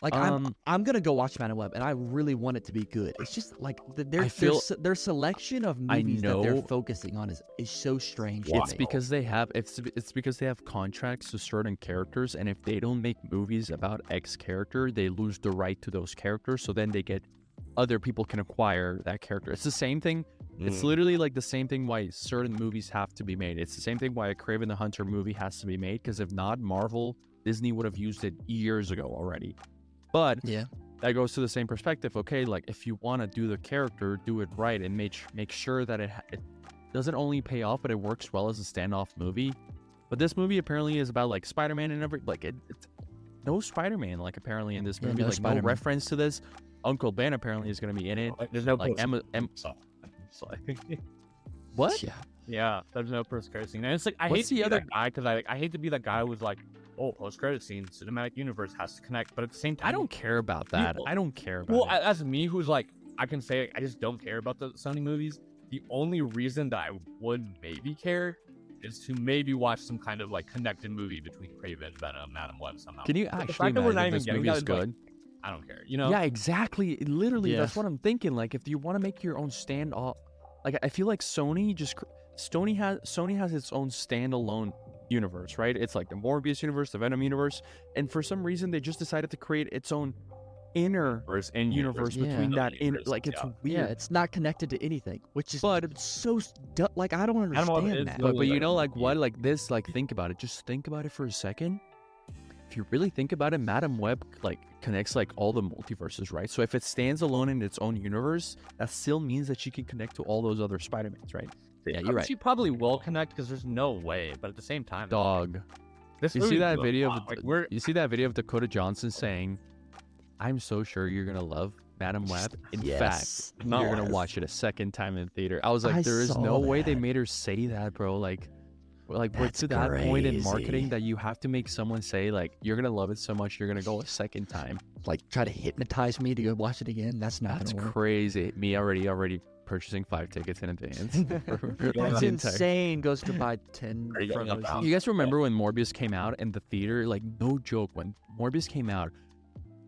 Like, I'm gonna go watch Madam Web, and I really want it to be good. It's just like their selection of movies that they're focusing on is so strange. It's because they have contracts to certain characters, and if they don't make movies about X character, they lose the right to those characters. So then other people can acquire that character. It's the same thing. It's literally like the same thing why certain movies have to be made. It's the same thing why a Kraven the Hunter movie has to be made, because if not, Disney would have used it years ago already. But that goes to the same perspective. Okay, like if you want to do the character, do it right and make sure that it doesn't only pay off, but it works well as a standoff movie. But this movie apparently is about like Spider-Man and it's no Spider-Man like apparently in this movie. No reference to this. Uncle Ben apparently is going to be in it. There's no like What? Yeah, there's no post-credit scene. And it's like I hate to be that guy because I hate to be that guy who's like, oh, post-credit scene, cinematic universe has to connect. But at the same time, I don't care about that. I don't care about it. Well, as me, who's like, I can say I just don't care about the Sony movies. The only reason that I would maybe care is to maybe watch some kind of like connected movie between Kraven, Venom, Madam Web somehow. Can you actually imagine this movie is good? Like, I don't care. Yeah, exactly. Literally, that's what I'm thinking. Like, if you want to make your own like I feel like Sony has its own standalone universe, right? It's like the Morbius universe, the Venom universe, and for some reason they just decided to create its own inner universe between that like it's weird. Yeah, it's not connected to anything, which is so like I don't understand that. But you know, like what, like this, like think about it. Just think about it for a second. If you really think about it, Madam Web like connects like all the multiverses, right? So if it stands alone in its own universe, that still means that she can connect to all those other Spider-Mans, right? Yeah, you're right. She probably will connect because there's no way, but at the same time, dog. You see that video of Dakota Johnson saying, "I'm so sure you're gonna love Madam Web. In fact, you're gonna watch it a second time in theater." I was like, there is no way they made her say that, bro. Like we're to that point in marketing that you have to make someone say like, you're gonna love it so much you're gonna go a second time. Like try to hypnotize me to go watch it again. That's crazy. Me already purchasing 5 tickets in advance. That's insane. Goes to buy 10. You guys remember when Morbius came out in the theater? Like, no joke, when Morbius came out.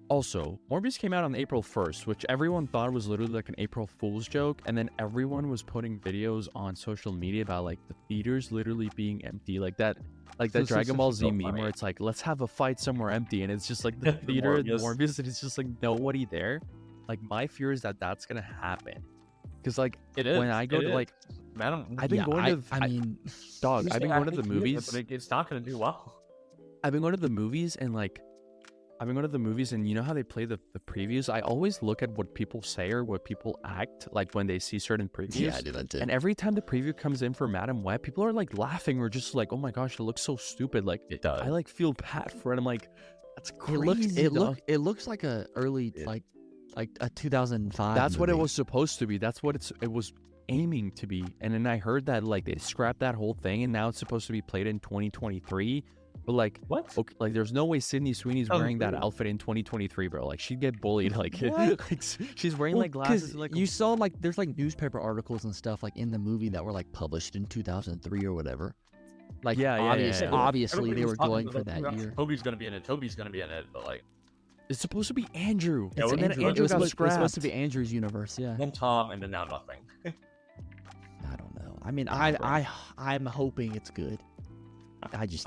Also, Morbius came out on April 1st, which everyone thought was literally like an April Fool's joke, and then everyone was putting videos on social media about like the theaters literally being empty, like that Dragon Ball Z meme where it's like, let's have a fight somewhere empty, and it's just like the theater in Morbius, and it's just like nobody there. Like, my fear is that that's gonna happen. Because like when I go to like, I've been going to. I mean, dog. I've been going to the movies. But it's not gonna do well. I've been going to the movies and you know how they play the previews. I always look at what people say or what people act like when they see certain previews. Yeah, I do that too. And every time the preview comes in for Madam Web, people are like laughing or just like, oh my gosh, it looks so stupid. Like it does. I like feel bad for it. I'm like, that's crazy. It looks like a early like a 2005. That's movie. what it was supposed to be. That's what it was aiming to be. And then I heard that like they scrapped that whole thing and now it's supposed to be played in 2023. But like, what? Okay, like, there's no way Sydney Sweeney's wearing that outfit in 2023, bro. Like, she'd get bullied. Like, she's wearing like glasses. Like, you saw like there's like newspaper articles and stuff like in the movie that were like published in 2003 or whatever. Like, obviously they were going for that year. Toby's gonna be in it. But like, it's supposed to be Andrew. Yeah, and then Andrew got scrapped. It's supposed to be Andrew's universe, yeah. Then Tom, and then now nothing. I don't know. I mean, I'm hoping it's good.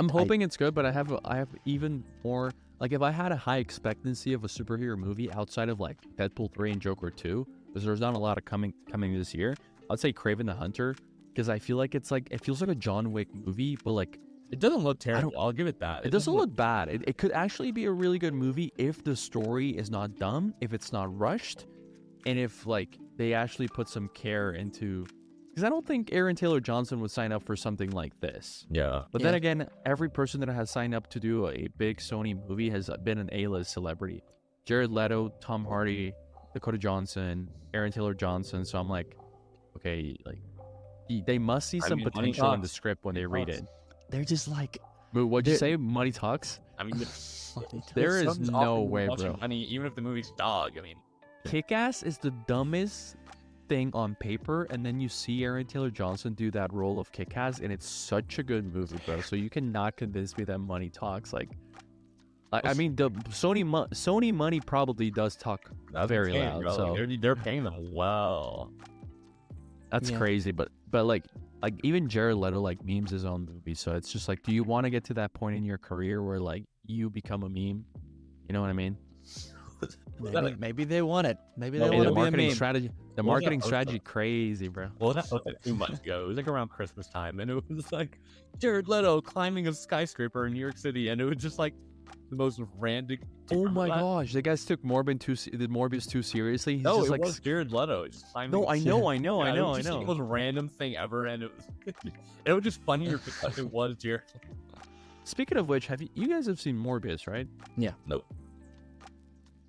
I'm hoping it's good, but I have even more. Like, if I had a high expectancy of a superhero movie outside of like Deadpool 3 and Joker 2, because there's not a lot of coming this year, I'd say Kraven the Hunter, because I feel like it feels like a John Wick movie, but like it doesn't look terrible. I'll give it that. It doesn't look bad. It could actually be a really good movie if the story is not dumb, if it's not rushed, and if like they actually put some care into, because I don't think Aaron Taylor Johnson would sign up for something like this. Yeah. But then again, every person that has signed up to do a big Sony movie has been an A-list celebrity. Jared Leto, Tom Hardy, Dakota Johnson, Aaron Taylor Johnson. So I'm like, okay, like they must see some potential in the script when they read it. They're just like, What'd you say? Money talks? I mean, There is no way, bro. Money, even if the movie's dog. I mean, Kick-Ass is the dumbest thing on paper, and then you see Aaron Taylor Johnson do that role of Kick-Ass, and it's such a good movie, bro. So you cannot convince me that money talks. Like I mean, the Sony money probably does talk very loud. bro. So They're paying them well. that's crazy. But like even Jared Leto like memes his own movie. So it's just like, do you want to get to that point in your career where like you become a meme? You know what I mean? maybe they want it. Maybe they Hey, want the to be a marketing meme. strategy. The What was marketing that? strategy crazy, bro. Well, that wasn't too much ago. It was like around Christmas time, and it was like Jared Leto climbing a skyscraper in New York City, and it was just like the most random. Oh my gosh, the guys took Morbius too seriously. He's No, just it like, was Jared Leto. Just climbing. no, I know. Yeah, I it was just know. the most random thing ever, and it was just funnier because it was Jared. Speaking of which, you guys have seen Morbius, right? Yeah. Nope.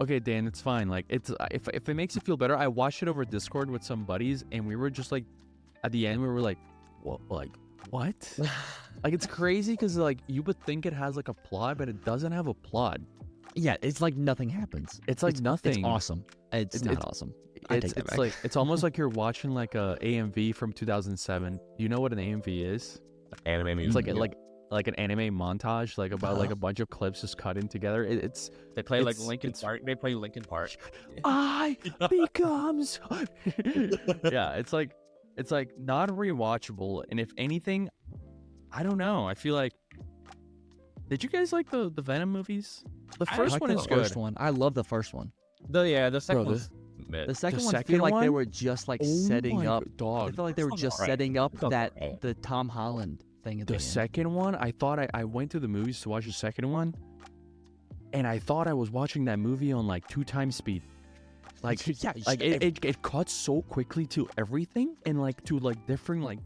Okay, Dan, it's fine. Like, it's if it makes you feel better, I watched it over Discord with some buddies, and we were just like, at the end, we were like, what? Like, what? Like, it's crazy because like you would think it has like a plot, but it doesn't have a plot. Yeah, it's like nothing happens. It's like nothing. It's awesome. It's not it's- awesome. I take that It's back. like it's almost like you're watching like a AMV from 2007. You know what an AMV is? Anime music. It's like an anime montage, like about like a bunch of clips just cut in together. It's they play like it's- Linkin it's- Park. They play Linkin Park. I becomes yeah, it's like not rewatchable, and if anything, I don't know, I feel like, did you guys like the Venom movies? The I first like one the is first good. one. I love the first one. The second Bro, one's mid. The second The one second feel like they one? were just like Oh setting my up. I dog. feel like they were It's just alright. setting up It's that alright. the Tom Holland thing at the The end. second one, I thought I went to the movies to watch the second one, and I thought I was watching that movie on like 2x speed. Like, Yeah, like it cuts so quickly to everything and like to like different like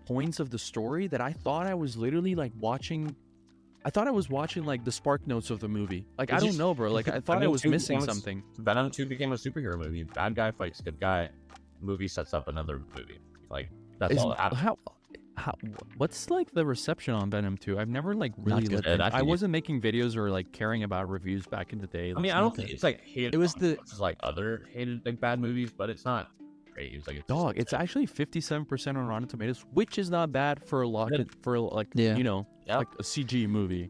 points of the story that I thought I was literally like watching. I thought I was watching like the spark notes of the movie. Like, I don't know, bro. Like, I thought I Venom was 2 missing became a- something. Venom 2 became a superhero movie. Bad guy fights good guy. Movie sets up another movie. Like, that's Is- all that happened. how what's like the reception on Venom 2? I've never like Not really good. looked. I I think wasn't making videos or like caring about reviews back in the day. I mean, I don't think it's like hated. It was on the- as much as, like other hated like bad movies, but it's not great. It's like Dog, it's actually 57% on Rotten Tomatoes, which is not bad for a lot for like Yeah. you know, Yeah. like a CG movie.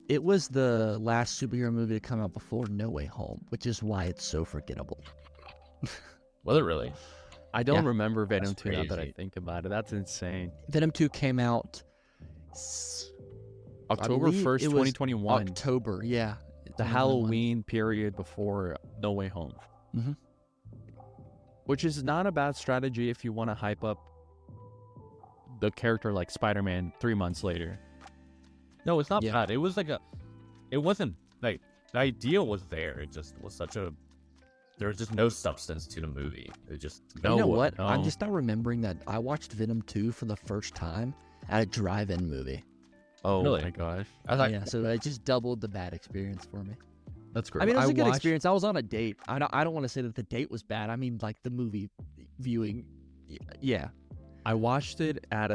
It was the last superhero movie to come out before No Way Home, which is why it's so forgettable. Was it really? I don't Yeah. remember Venom That's 2 now that I crazy. think about it. That's insane. Venom 2 came out October believe 1st, it was 2021. October, yeah. The 2021. Halloween period before No Way Home. Mhm. Which is not a bad strategy if you want to hype up the character like Spider-Man 3 months later. No, it's not Yeah. bad. It was like it wasn't like the idea was there. It just was there was just no substance to the movie. It just You know No, what? I'm no. just now remembering that I watched Venom 2 for the first time at a drive-in movie. Oh Really? my gosh. I was like, Yeah, so it just doubled the bad experience for me. That's great. I mean, it was a good experience. I was on a date. I don't want to say that the date was bad. I mean, like the movie viewing. Yeah. I watched it at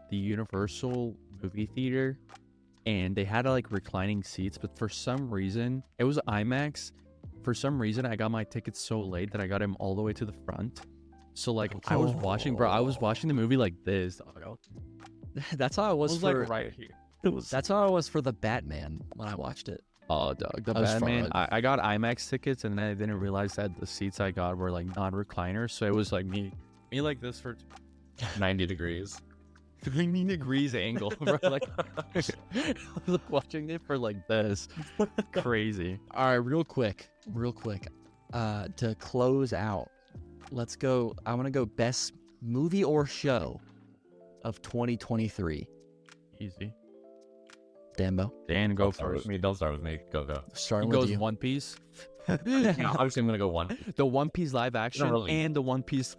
the Universal movie theater, and they had like reclining seats, but for some reason it was IMAX. For some reason, I got my tickets so late that I got them all the way to the front. So like I was watching, bro. I was watching the movie like this. Dog. That's how I I was, was for. like right here. It was. That's how I was for the Batman when I watched it. Oh, dog. The I was Batman. fine. I got IMAX tickets, and then I didn't realize that the seats I got were like non-recliners. So it was like me like this for 90 degrees. 90 degrees angle, bro. Like I was watching it for like this. Crazy. All right, real quick. To close out, let's go. I want to go best movie or show of 2023. Easy. Danbo, Dan, go Don't start first. with me. Don't start with me. Go. He starting with goes you. One Piece. Yeah, obviously I'm gonna go One. The One Piece live action really- and the One Piece.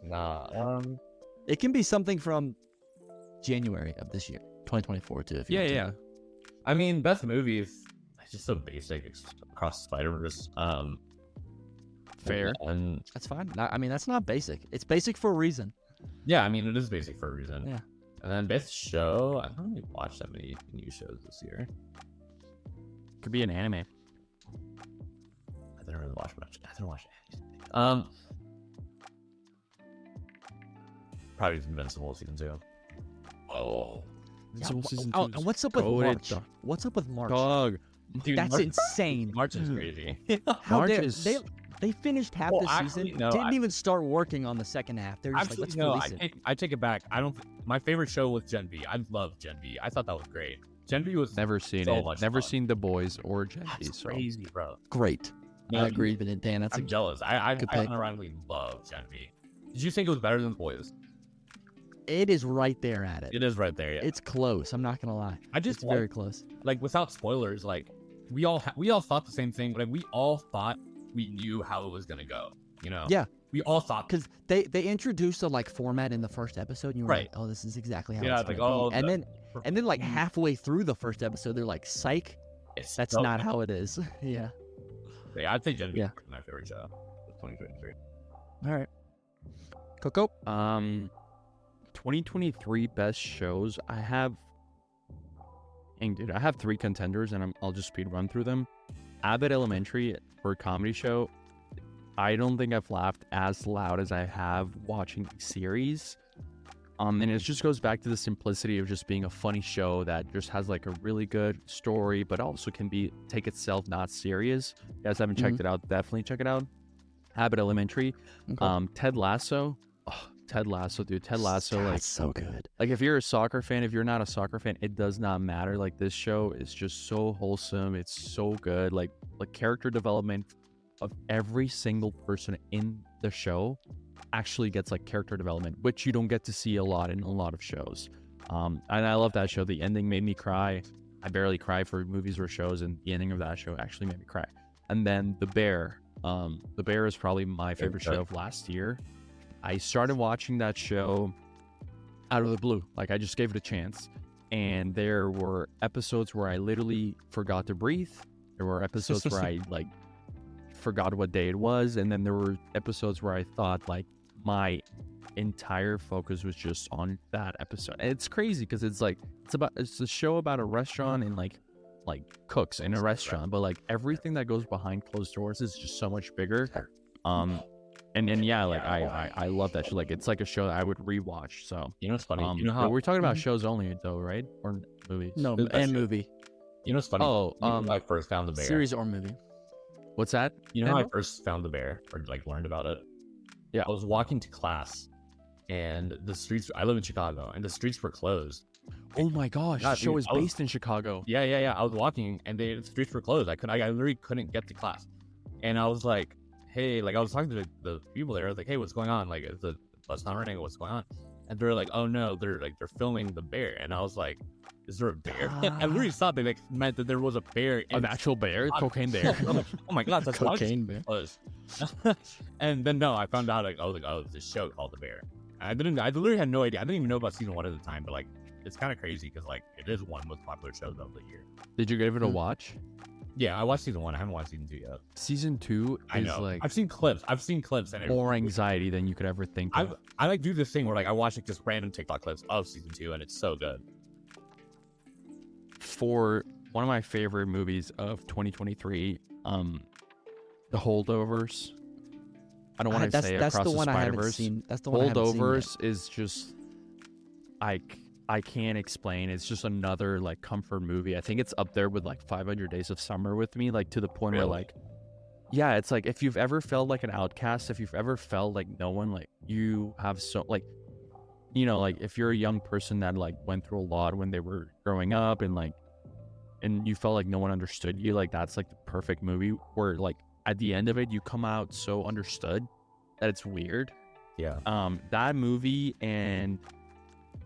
Nah. It can be something from January of this year, 2024 too. If you want to. Yeah. I mean, best movies. It's just so basic. It's across Spider-Verse. Fair. And That's fine. I mean, that's not basic. It's basic for a reason. yeah, I mean, it is basic for a reason. Yeah. And then best show. I don't really watch that many new shows this year. Could be an anime. I didn't really watch much. I didn't watch anything. Probably Invincible season 2. Oh. Yeah, Season oh, 2 and what's up with goated, March? dog. What's up with March? Dog. Dude, That's March, insane. March is crazy. How March dare is- they finished half Well, the actually, season, no, didn't even start working on the second half. They're just Actually, like, let's no, release it. I take it back. I don't. My favorite show was Gen V. I love Gen V. I thought that was great. Gen V was Never seen so it. much Never fun. seen The Boys or Gen V. That's So crazy, bro. Great. No, I agree with it, Dan. That's I'm a, jealous. I good pick. unironically love Gen V. Did you think it was better than The Boys? it is right there at it. It is right there. Yeah. It's close. I'm not gonna lie. I just It's very close. like without spoilers. Like we all thought the same thing. Like we all thought we knew how it was gonna go. You know? Yeah. We all thought. Because they introduced a like format in the first episode, and you were Right. like, oh, this is exactly how Yeah, it's like, gonna oh, be. And then like Mm. halfway through the first episode, they're like, psych, It's that's so- not how it is. Yeah. Yeah, I'd say Gen V Yeah. is my favorite show. of 2023. All right. Coco. 2023 best shows. I have 3 contenders, and I'll just speed run through them. Abbott Elementary for a comedy show. I don't think I've laughed as loud as I have watching the series. And it just goes back to the simplicity of just being a funny show that just has like a really good story, but also can take itself not serious. If you guys haven't checked it out, definitely check it out. Abbott Elementary. Okay. Ted Lasso. Oh, Ted Lasso, dude. Ted Lasso, like That's so good. Like if you're a soccer fan, if you're not a soccer fan, it does not matter. Like this show is just so wholesome. It's so good. Like character development of every single person in the show actually gets like character development, which you don't get to see a lot in a lot of shows. And I love that show. The ending made me cry. I barely cry for movies or shows, and the ending of that show actually made me cry. And then The Bear. The Bear is probably my favorite show of last year. I started watching that show out of the blue. Like I just gave it a chance. And there were episodes where I literally forgot to breathe. There were episodes where I like forgot what day it was. And then there were episodes where I thought like my entire focus was just on that episode. And it's crazy because it's a show about a restaurant and like cooks in a restaurant, but like everything that goes behind closed doors is just so much bigger. And yeah, like I love that show. Like it's like a show that I would rewatch. So You know what's funny? You know but how we're talking about shows only though, right? Or movies? No, That's and true. movie. You know what's funny? Oh, You know how I first found the bear. Series or movie. What's that? You know how I Danbo? first found the bear or like learned about it? Yeah. I was walking to class, and the streets. I live in Chicago, and the streets were closed. Oh my gosh, God, the show dude, is I was- based in Chicago. Yeah. I was walking, and the streets were closed. I literally couldn't get to class, and I was like, "Hey," like I was talking to the people there. I was like, "Hey, what's going on? Like, is the bus not running? What's going on?" And they're like, "Oh no, they're filming the bear." And I was like, "Is there a bear?" I literally thought they like meant that there was a bear. In An actual bear, God. cocaine bear. I'm like, oh my god, that's why Cocaine bear. was. And then no, I found out like it's this show called The Bear. I literally had no idea. I didn't even know about season 1 at the time, but like it's kind of crazy because like it is one of the most popular shows of the year. Did you give it a Hmm. watch? Yeah, I watched season 1. I haven't watched season 2 yet. Season 2 I is know. like I've seen clips, and more anxiety than you could ever think of. I like do this thing where like I watch like just random TikTok clips of season 2, and it's so good. For one of my favorite movies of 2023, The Holdovers. I don't want to say that's Across the one the I haven't Spider-Verse. seen. That's the one I haven't seen yet. Holdovers is just I can't explain. It's just another like comfort movie. I think it's up there with like 500 Days of Summer with me, like to the point where Really? like, yeah, it's like if you've ever felt like an outcast, if you've ever felt like no one, like you have so like, you know, like if you're a young person that like went through a lot when they were growing up and like, and you felt like no one understood you, like that's like the perfect movie where like at the end of it you come out so understood that it's weird. Yeah. That movie and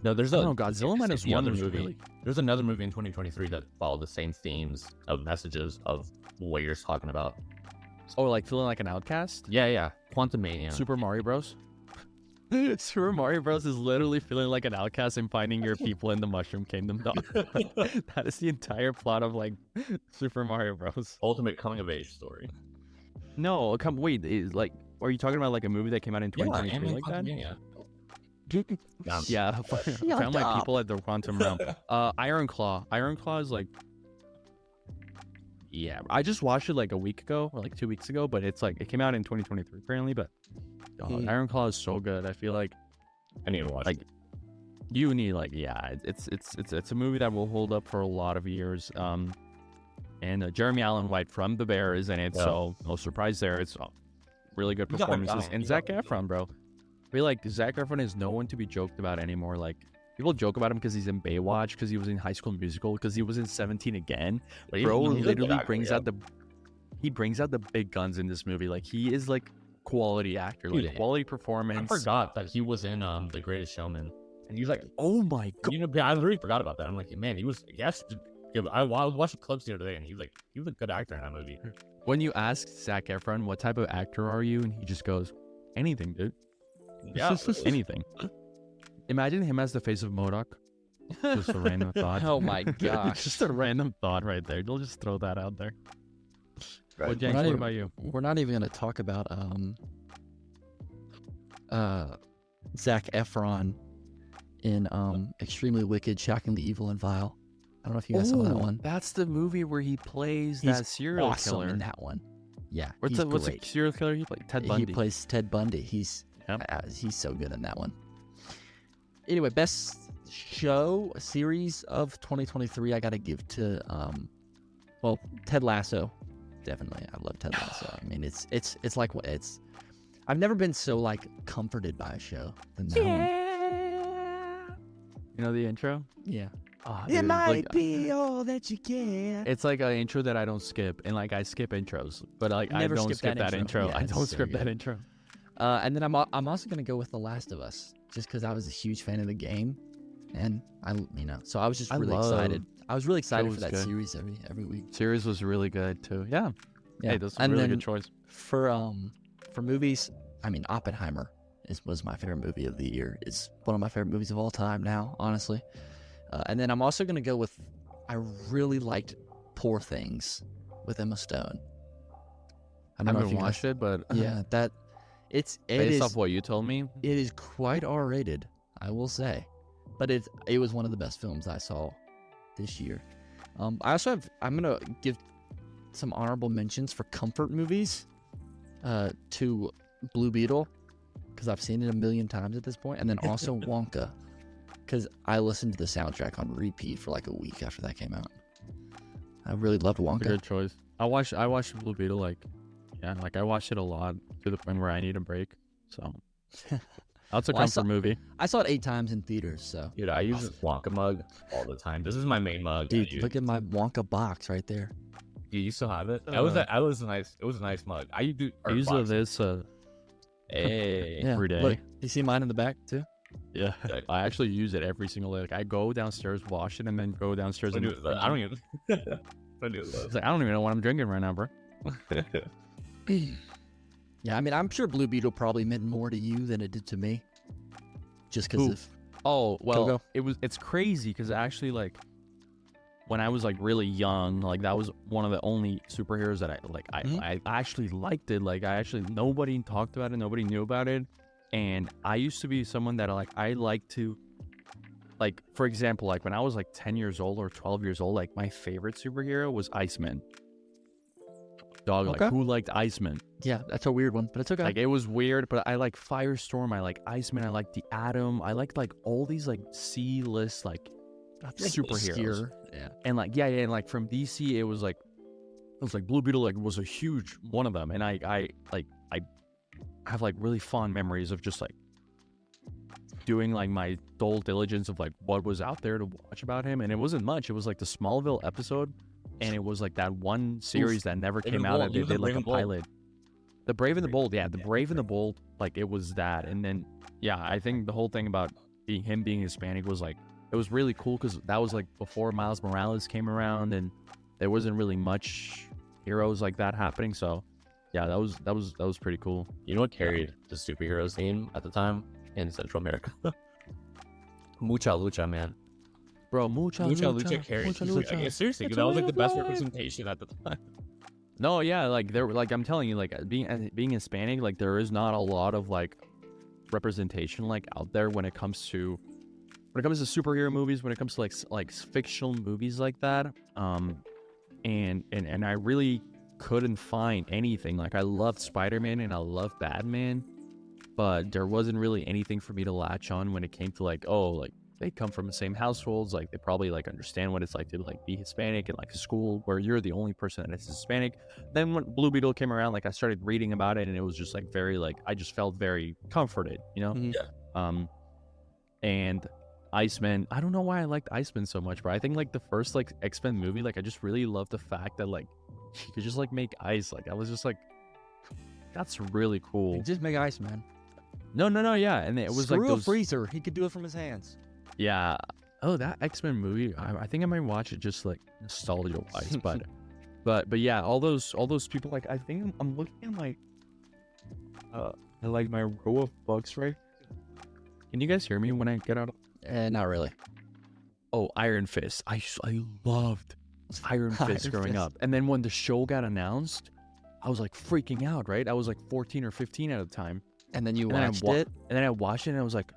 No, there's I a don't know, Godzilla Minus the One other was movie. really. There's another movie in 2023 that followed the same themes of messages of what you're talking about. Oh, like feeling like an outcast. Yeah. Quantum Mania. Super Mario Bros. Super Mario Bros. Is literally feeling like an outcast and finding your people in the Mushroom Kingdom, dog. That is the entire plot of like Super Mario Bros. Ultimate coming of age story. No, wait, like, are you talking about like a movie that came out in 2023 like that? Mania. Yeah, found my people at the quantum realm. Iron Claw. Iron Claw is like, yeah, I just watched it like a week ago or like 2 weeks ago, but it's like it came out in 2023 apparently. But Iron Claw is so good. I feel like I need to watch like it. you need like it's a movie that will hold up for a lot of years. And Jeremy Allen White from The Bear is in it, so no surprise there. It's really good performances. And Zac Efron, bro. I feel like Zac Efron is no one to be joked about anymore. Like, people joke about him because he's in Baywatch, because he was in High School Musical, because he was in 17 Again. But Bro he's a good literally actor, brings out the big guns in this movie. Like, he is like quality actor, like Dude, quality performance. I forgot that he was in The Greatest Showman, and he's like, Oh my god. you know, I literally forgot about that. I'm like, man, he was. Yes, I was watching clips the other day, and he was a good actor in that movie. When you ask Zac Efron, what type of actor are you? And he just goes, anything, dude. Yeah, Anything. Imagine him as the face of MODOK. Just a random thought. Oh my gosh. Just a random thought right there. You'll just throw that out there. Right. Well, Jenks, not what even- about you? We're not even going to talk about Zac Efron in Extremely Wicked, Shockingly Evil, and Vile. I don't know if you guys saw that one. That's the movie where he plays He's that serial awesome killer. in that one. Yeah, What's he's the great. serial killer he played? Ted Bundy. He plays Ted Bundy. He's so good in that one. Anyway, best show series of 2023, I got to give to Ted Lasso. Definitely, I love Ted Lasso. I mean, it's like what it's. I've never been so like comforted by a show than that one. You know the intro? Yeah. Oh, It dude, might like, be all that you can. It's like an intro that I don't skip, and like I skip intros, but like I Never don't skip skip that that intro. intro. Yeah, I it's don't so skip that good. intro. And then I'm also gonna go with The Last of Us, just because I was a huge fan of the game, and so I was just really excited. I was really excited for was that good. series every week. Series was really good too. Yeah. Yeah, Hey, that's a and really then good choice. for movies, I mean Oppenheimer was my favorite movie of the year. It's one of my favorite movies of all time now, honestly. And then I'm also gonna go with I really liked Poor Things with Emma Stone. I I don't know if haven't you watched it, but Yeah, it based is off what you told me, it is quite R-rated, I will say, but it was one of the best films I saw this year. I'm gonna give some honorable mentions for comfort movies to Blue Beetle, because I've seen it a million times at this point, and then also Wonka, because I listened to the soundtrack on repeat for like a week after that came out. I really loved it's a Wonka. good choice. I watched Blue Beetle I watched it a lot to the point where I need a break. So that's a Well, I comfort saw- movie. I saw it 8 times in theaters, so dude, I use this Wonka mug all the time. This is my main mug. dude, look at my Wonka box right there. Do you still have it? Uh, It was nice. It was a nice mug. I Use this Hey. Yeah, every day. look, you see mine in the back too? Yeah, I actually use it every single day. Like I go downstairs, wash it, and then go downstairs I and don't even. I do It's like I don't even know what I'm drinking right now, bro. Yeah, I mean, I'm sure Blue Beetle probably meant more to you than it did to me, just because Who? of Oh well, Coco? it's crazy because actually like when I was like really young, like that was one of the only superheroes that I actually liked it. Like nobody talked about it, nobody knew about it, and I used to be someone that I like to. Like, for example, like when I was like 10 years old or 12 years old, like my favorite superhero was Iceman. Dog, Okay. like who liked Iceman? Yeah, that's a weird one, but it's okay. Like it was weird, but I like Firestorm, I like Iceman, I like the Atom, I liked like all these like C-list like superheroes. Obscure. Yeah. And like and like from DC it was like Blue Beetle like was a huge one of them. And I have like really fond memories of just like doing like my dull diligence of like what was out there to watch about him, and it wasn't much. It was like the Smallville episode, and it was like that one series that never Brave came and out, Bold. and they You was did the like Brave a and Bold. pilot. The Brave and the Bold, yeah, the Brave and the Bold, like it was that. And then I think the whole thing about him being Hispanic was like, it was really cool because that was like before Miles Morales came around, and there wasn't really much heroes like that happening. So yeah, that was pretty cool. You know what carried the superhero scene at the time in Central America? Mucha lucha, man. Bro, mucha Lucha carried. mucha lucha. Like, seriously, It's that was like the best alive. representation at the time. No, yeah, like there, like I'm telling you, like being Hispanic, like there is not a lot of like representation like out there when it comes to superhero movies, when it comes to like fictional movies like that. And I really couldn't find anything. Like I loved Spider-Man and I loved Batman, but there wasn't really anything for me to latch on when it came to like, oh, like they come from the same households, like they probably like understand what it's like to like be Hispanic in like a school where you're the only person that is Hispanic. Then when Blue Beetle came around, like I started reading about it and it was just like very like I just felt very comforted, you know? Mhm. Yeah. And Iceman, I don't know why I liked Iceman so much, but I think like the first like X-Men movie, like I just really loved the fact that like you could just like make ice. Like I was just like, that's really cool. Just make ice, man. No, yeah, and it was Screw like a those, freezer. He could do it from his hands. yeah. Oh, that X-Men movie, I think I might watch it just like nostalgia wise, but yeah, all those people, like I think I'm looking at my at like my row of books, right? Can you guys hear me when I get out? Not really. Oh, Iron Fist. I loved Iron Fist growing Fist. up. And then when the show got announced, I was like freaking out, right? I was like 14 or 15 at the time. And then you And then watched I it. And then I watched it and I was like,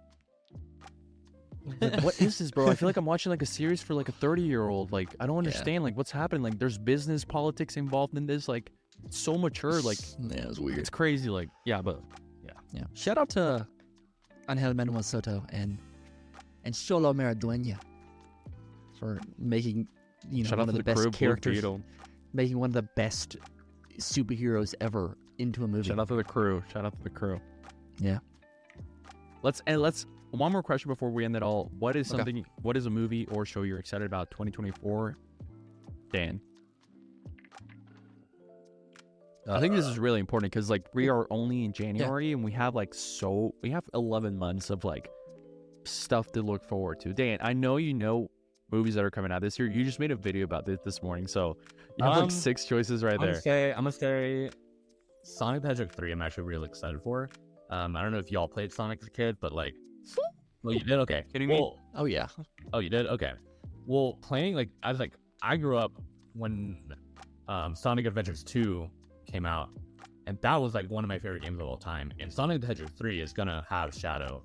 what is this, bro? I feel like I'm watching like a series for like a 30-year-old. Like, I don't understand like what's happening. Like, there's business, politics involved in this. Like, it's so mature. Like, Yeah, it was weird. it's crazy. Like, yeah, but Yeah. Shout out to Angel Manuel Soto and Solo Maraduena for making shout one out of to the crew, best Blue characters, Beetle. making one of the best superheroes ever into a movie. Shout out to the crew. Shout out to the crew. Yeah. Let's one more question before we end it all. What is Okay. something? What is a movie or show you're excited about 2024? Dan. I think this is really important because like we are only in January and we have 11 months of like stuff to look forward to. Dan, I know you know movies that are coming out this year. You just made a video about this morning, so you have like 6 choices right there. I'm gonna say Sonic the Hedgehog 3. I'm actually really excited for. I don't know if y'all played Sonic as a kid, but like, well, you did. Okay, Kidding me? well, Oh yeah. oh, you did. Okay. Well, playing like I grew up when Sonic Adventures 2 came out, and that was like one of my favorite games of all time. And Sonic the Hedgehog 3 is gonna have Shadow,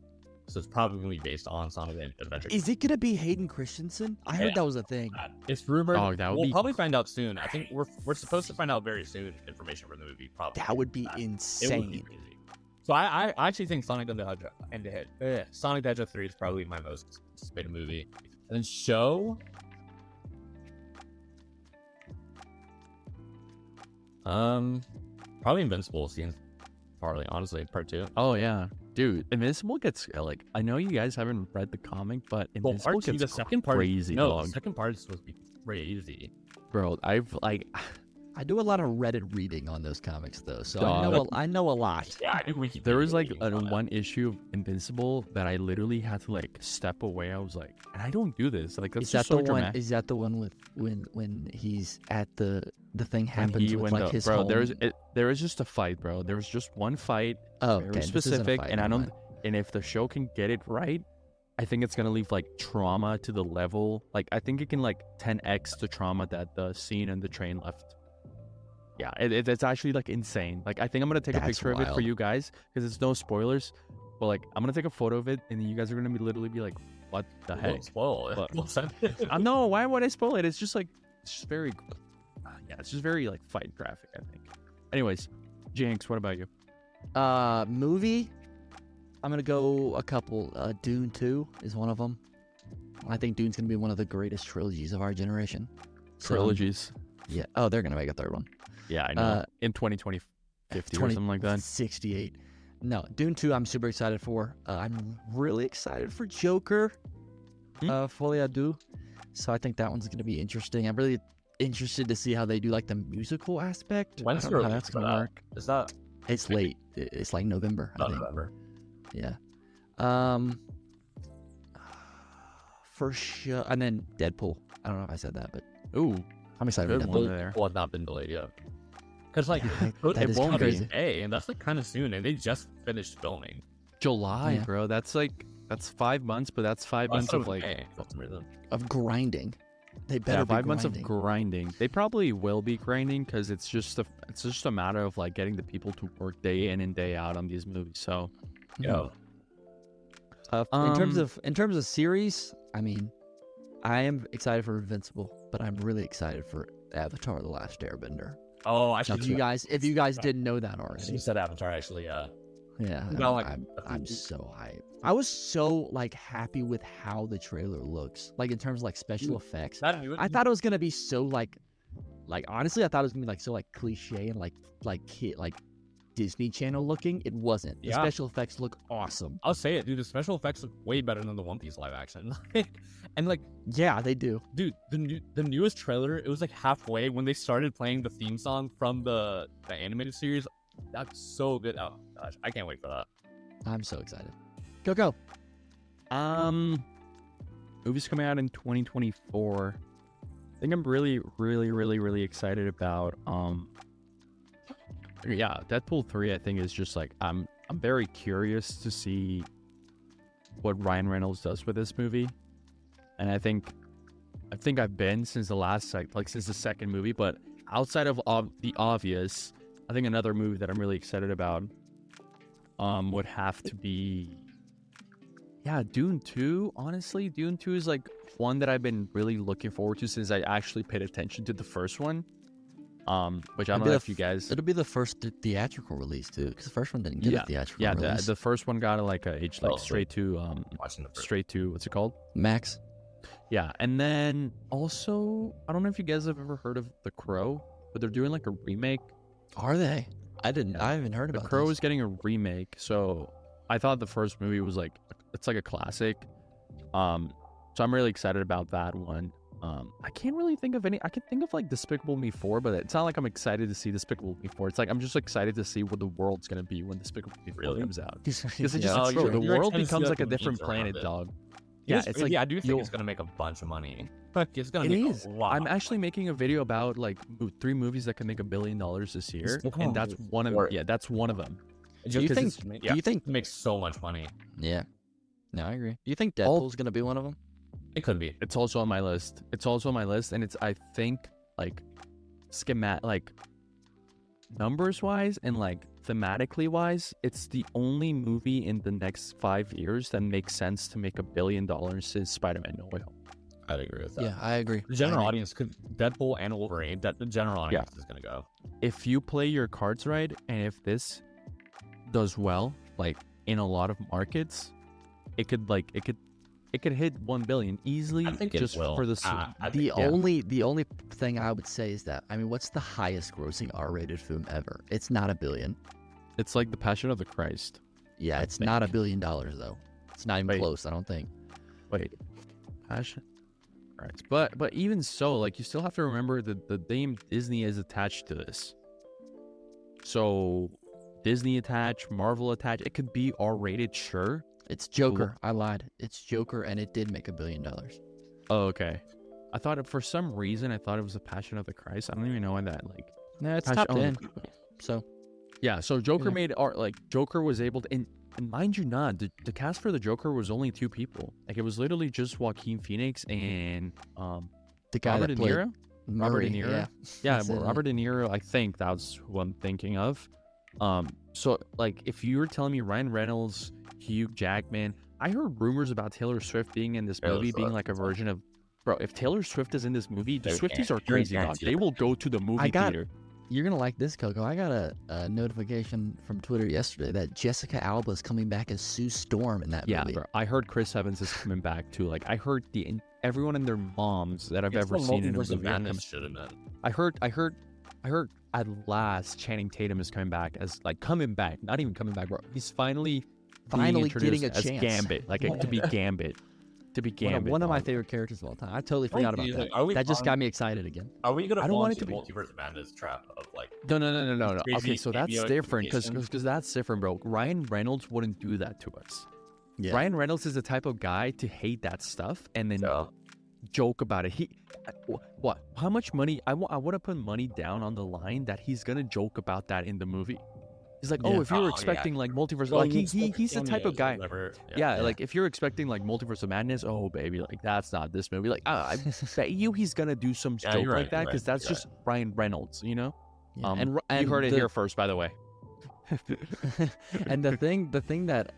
so it's probably gonna be based on Sonic Adventures. Is it gonna be Hayden Christensen? I heard Yeah. that was a thing. It's rumored. Oh, that would we'll be probably find out soon. I think we're supposed to find out very soon information from the movie. Probably That would be It would be insane. crazy. So I actually think Sonic the Hedgehog 3 is probably my most anticipated movie. And then show. Probably Invincible seems partly, honestly, part 2. Oh yeah, dude, Invincible gets like, I know you guys haven't read the comic, but Well, Invincible part 2, gets the second part, crazy, no, dog. the second part is supposed to be crazy. Bro, I've like, I do a lot of Reddit reading on those comics though, so Dog. I know a lot. Yeah, I think there was like one issue of Invincible that I literally had to like step away. I was like, and I don't do this. Like that's Is that just so the one? dramatic. Is that the one with when he's at the thing When happens he with went like to- his bro, home? there is just a fight, bro. There was just one fight, Oh, very okay. This isn't a specific, fight, and I never don't. mind. And if the show can get it right, I think it's gonna leave like trauma to the level. Like I think it can like 10x the trauma that the scene in the train left. Yeah, it's actually like insane. Like I think I'm gonna take a That's picture of it for wild. you guys because it's no spoilers. But like I'm gonna take a photo of it and then you guys are gonna literally be like, what the heck? Spoil it. But- No, why would I spoil it? It's just like it's just very yeah, it's just very like fight graphic, I think. Anyways, Jenks, what about you? Movie. I'm gonna go a couple. Dune 2 is one of them. I think Dune's gonna be one of the greatest trilogies of our generation. So, Trilogies. Yeah. Oh, they're gonna make a third one. Yeah, I know. In 2020, 50 or something like that. 68. No, Dune 2. I'm super excited for. I'm really excited for Joker. Folie à Deux. So I think that one's gonna be interesting. I'm really interested to see how they do like the musical aspect. When's I the don't know how release that's for gonna that? work. Is that It's late. It's like November. I think. November? Yeah. for sure. And then Deadpool. I don't know if I said that, but Ooh, I'm excited for good Deadpool. one there. Well, it's not been delayed yet. Because like that it is won't be crazy. and that's like kind of soon, and they just finished filming. July, Yeah. bro. That's 5 months, but that's 5 I months thought it of was like May for some reason. Of grinding. They better yeah, be 5 months of grinding. grinding. They probably will be grinding because it's just a matter of like getting the people to work day in and day out on these movies. So Yeah. In terms of series, I mean, I am excited for Invincible, but I'm really excited for Avatar: The Last Airbender. Oh, I If should. you guys didn't know that already, You said Avatar, actually. Yeah. yeah, About, like, I'm so hyped. I was so like happy with how the trailer looks, like in terms of like special effects. I thought it was gonna be so like honestly, I thought it was gonna be like so like cliche and like Disney Channel looking. It wasn't. The Yeah. special effects look awesome. I'll say it, dude. The special effects look way better than the One Piece live action. And like, Yeah, they do. dude, the newest trailer, it was like halfway when they started playing the theme song from the animated series. That's so good. Oh gosh, I can't wait for that. I'm so excited. Coco. movies coming out in 2024. I think I'm really excited about yeah, Deadpool 3 I think is just like I'm very curious to see what Ryan Reynolds does with this movie. And I think I've been since the last like since the second movie, but outside of the obvious, I think another movie that I'm really excited about would have to be Dune 2. Honestly, Dune 2 is like one that I've been really looking forward to since I actually paid attention to the first one. Which I don't know if you guys. It'll be the first theatrical release too, because the first one didn't get a theatrical release. The first one got straight to Watching the first. straight to what's it called? Max. Yeah, and then also I don't know if you guys have ever heard of The Crow, but they're doing like a remake. Are they? I haven't heard The about Crow this. is getting a remake, so I thought the first movie was like it's like a classic. So I'm really excited about that one. I can't really think of any. I can think of like Despicable Me 4, but it's not like I'm excited to see Despicable Me 4. It's like I'm just excited to see what the world's gonna be when Despicable Me 4 comes out. Because it just Oh, bro, you're the world excited to see, becomes like, like a the different memes around planet, it. dog. Yeah, Yeah, it's like I do think you'll- it's gonna make a bunch of money. It's gonna It make is. a lot. I'm actually making a video about like 3 movies that can make $1 billion this year, Despicable and that's Me one of 4. that's one of them. Do you think? Yeah, Do you think? it makes so much money. Yeah. No, I agree. Do you think All- Deadpool's gonna be one of them? It could be. It's also on my list. And it's I think like like numbers wise and like thematically wise, it's the only movie in the next 5 years that makes sense to make $1 billion since Spider-Man No Way Home. I'd agree with that. Yeah, I agree. The general I agree. audience could Deadpool and Wolverine. That the general audience is gonna go. If you play your cards right, and if this does well, like in a lot of markets, it could hit 1 billion easily. I think it just will. for the I The think- only thing I would say is that what's the highest grossing R-rated film ever? It's not $1 billion. it's like the Passion of the Christ. Yeah, I it's not $1 billion though. It's not even Wait. close. I don't think. Wait, Passion. Right, but even so, like you still have to remember that the name Disney is attached to this. So Disney attached, Marvel attached. It could be R-rated, sure. It's Joker. I lied. It's Joker, and it did make $1 billion. Oh, okay. I thought it, for some reason I thought it was the Passion of the Christ. I don't even know why that like. No, it's Passion- top 10. So Yeah, so Joker Yeah. made art like Joker was able to, and mind you not, the cast for the Joker was only 2 people. Like it was literally just Joaquin Phoenix and the guy Robert that De played Niro. Murray, Robert De Niro? yeah, Yeah, That's it. Robert De Niro. I think that's who I'm thinking of. So like if you were telling me Ryan Reynolds, Hugh Jackman, I heard rumors about Taylor Swift being in this Taylor movie, being Swift. like a version of. Bro, if Taylor Swift is in this movie, the They're Swifties are you're crazy, dog. guaranteed. They will go to the movie got- theater. You're gonna like this, Coco. I got a notification from Twitter yesterday that Jessica Alba is coming back as Sue Storm in that Yeah, movie. bro. I heard Chris Evans is coming back too. Like I heard everyone and their moms that I've ever seen in a movie. are coming- should have been. I heard at last Channing Tatum is coming back as like coming back, not even coming back, bro. He's finally being getting a introduced as chance. Gambit, like to be Gambit, to be Gambit. One of my dog. favorite characters of all time. I totally forgot about that. Are we That just on- got me excited again. Are we gonna I don't fall want it into to be- multiverse of madness trap of like? No. Crazy Okay, so that's cameo different because communication. that's different, bro. Ryan Reynolds wouldn't do that to us. Yeah. Ryan Reynolds is the type of guy to hate that stuff and then Yeah. joke about it. What? How much money? I want to put money down on the line that he's gonna joke about that in the movie. He's like, Yeah. oh, if you're Oh, expecting yeah. like multiverse, Well, like he's he's the type of guy. Yeah, Yeah. like if you're expecting like multiverse of madness, oh baby, like that's not this movie. Like I bet you he's gonna do some Yeah, joke you're like right, that you're because right, that's you're just Ryan Reynolds, you know. Yeah. And you heard it the- here first, by the way. And the thing that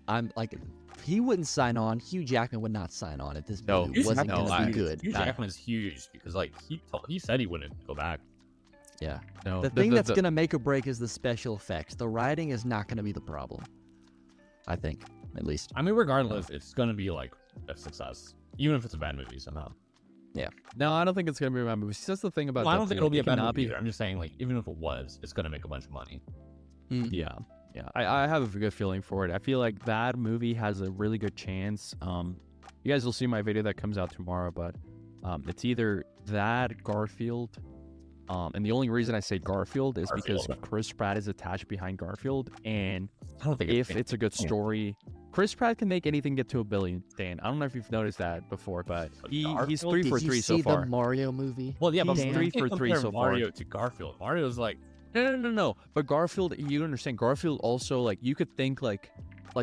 I'm like, he wouldn't sign on. Hugh Jackman would not sign on if this No, movie wasn't no, going to be good. Hugh Jackman is huge because like he said he wouldn't go back. Yeah. No, The thing that's going to make or break is the special effects. The writing is not going to be the problem. I think, at least. I mean, regardless, it's gonna be like a success, even if it's a bad movie somehow. No, I don't think it's gonna be a bad movie. That's the thing about. Well, I that don't think thing, it'll be a it bad cannot movie either. I'm just saying, like, even if it was, it's gonna make a bunch of money. Yeah, I have a good feeling for it. I feel like that movie has a really good chance. You guys will see my video that comes out tomorrow, but it's either that Garfield, and the only reason I say Garfield is because Garfield. Chris Pratt is attached behind Garfield, and I don't think if it's a good story, Chris Pratt can make anything get to $1 billion. Dan, I don't know if you've noticed that before, but he's Garfield? 3 for Did you 3 see so far. the Mario movie? Well, yeah, but He's you 3 can't for 3 compare so far. Mario to Garfield. Mario's like, No. But Garfield, you understand? Garfield also, like, you could think like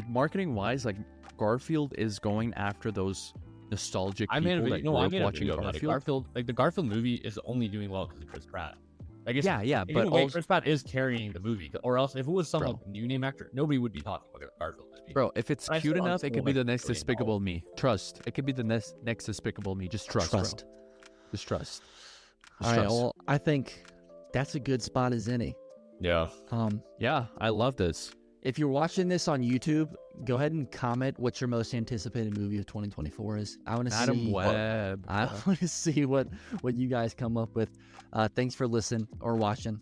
marketing wise, like Garfield is going after those nostalgic I made a people video. that No, grew I up made a watching video about it. Garfield. Garfield, like the Garfield movie, is only doing well because of Chris Pratt. I guess. Yeah, In but a way, also, Chris Pratt is carrying the movie, or else if it was some Bro. like, new name actor, nobody would be talking about the Garfield movie. bro, if it's I cute still enough, it could be like the next really Despicable Me. Trust. It could be the next Despicable Me. Just trust, bro. Just trust. All right. trust. Well, I think that's a good spot as any. Yeah. Yeah, I love this. If you're watching this on YouTube, go ahead and comment what your most anticipated movie of 2024 is. I want to Adam see. Webb. I want to see what you guys come up with. Thanks for listening or watching.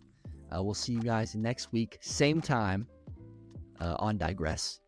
We'll see you guys next week, same time on Digress.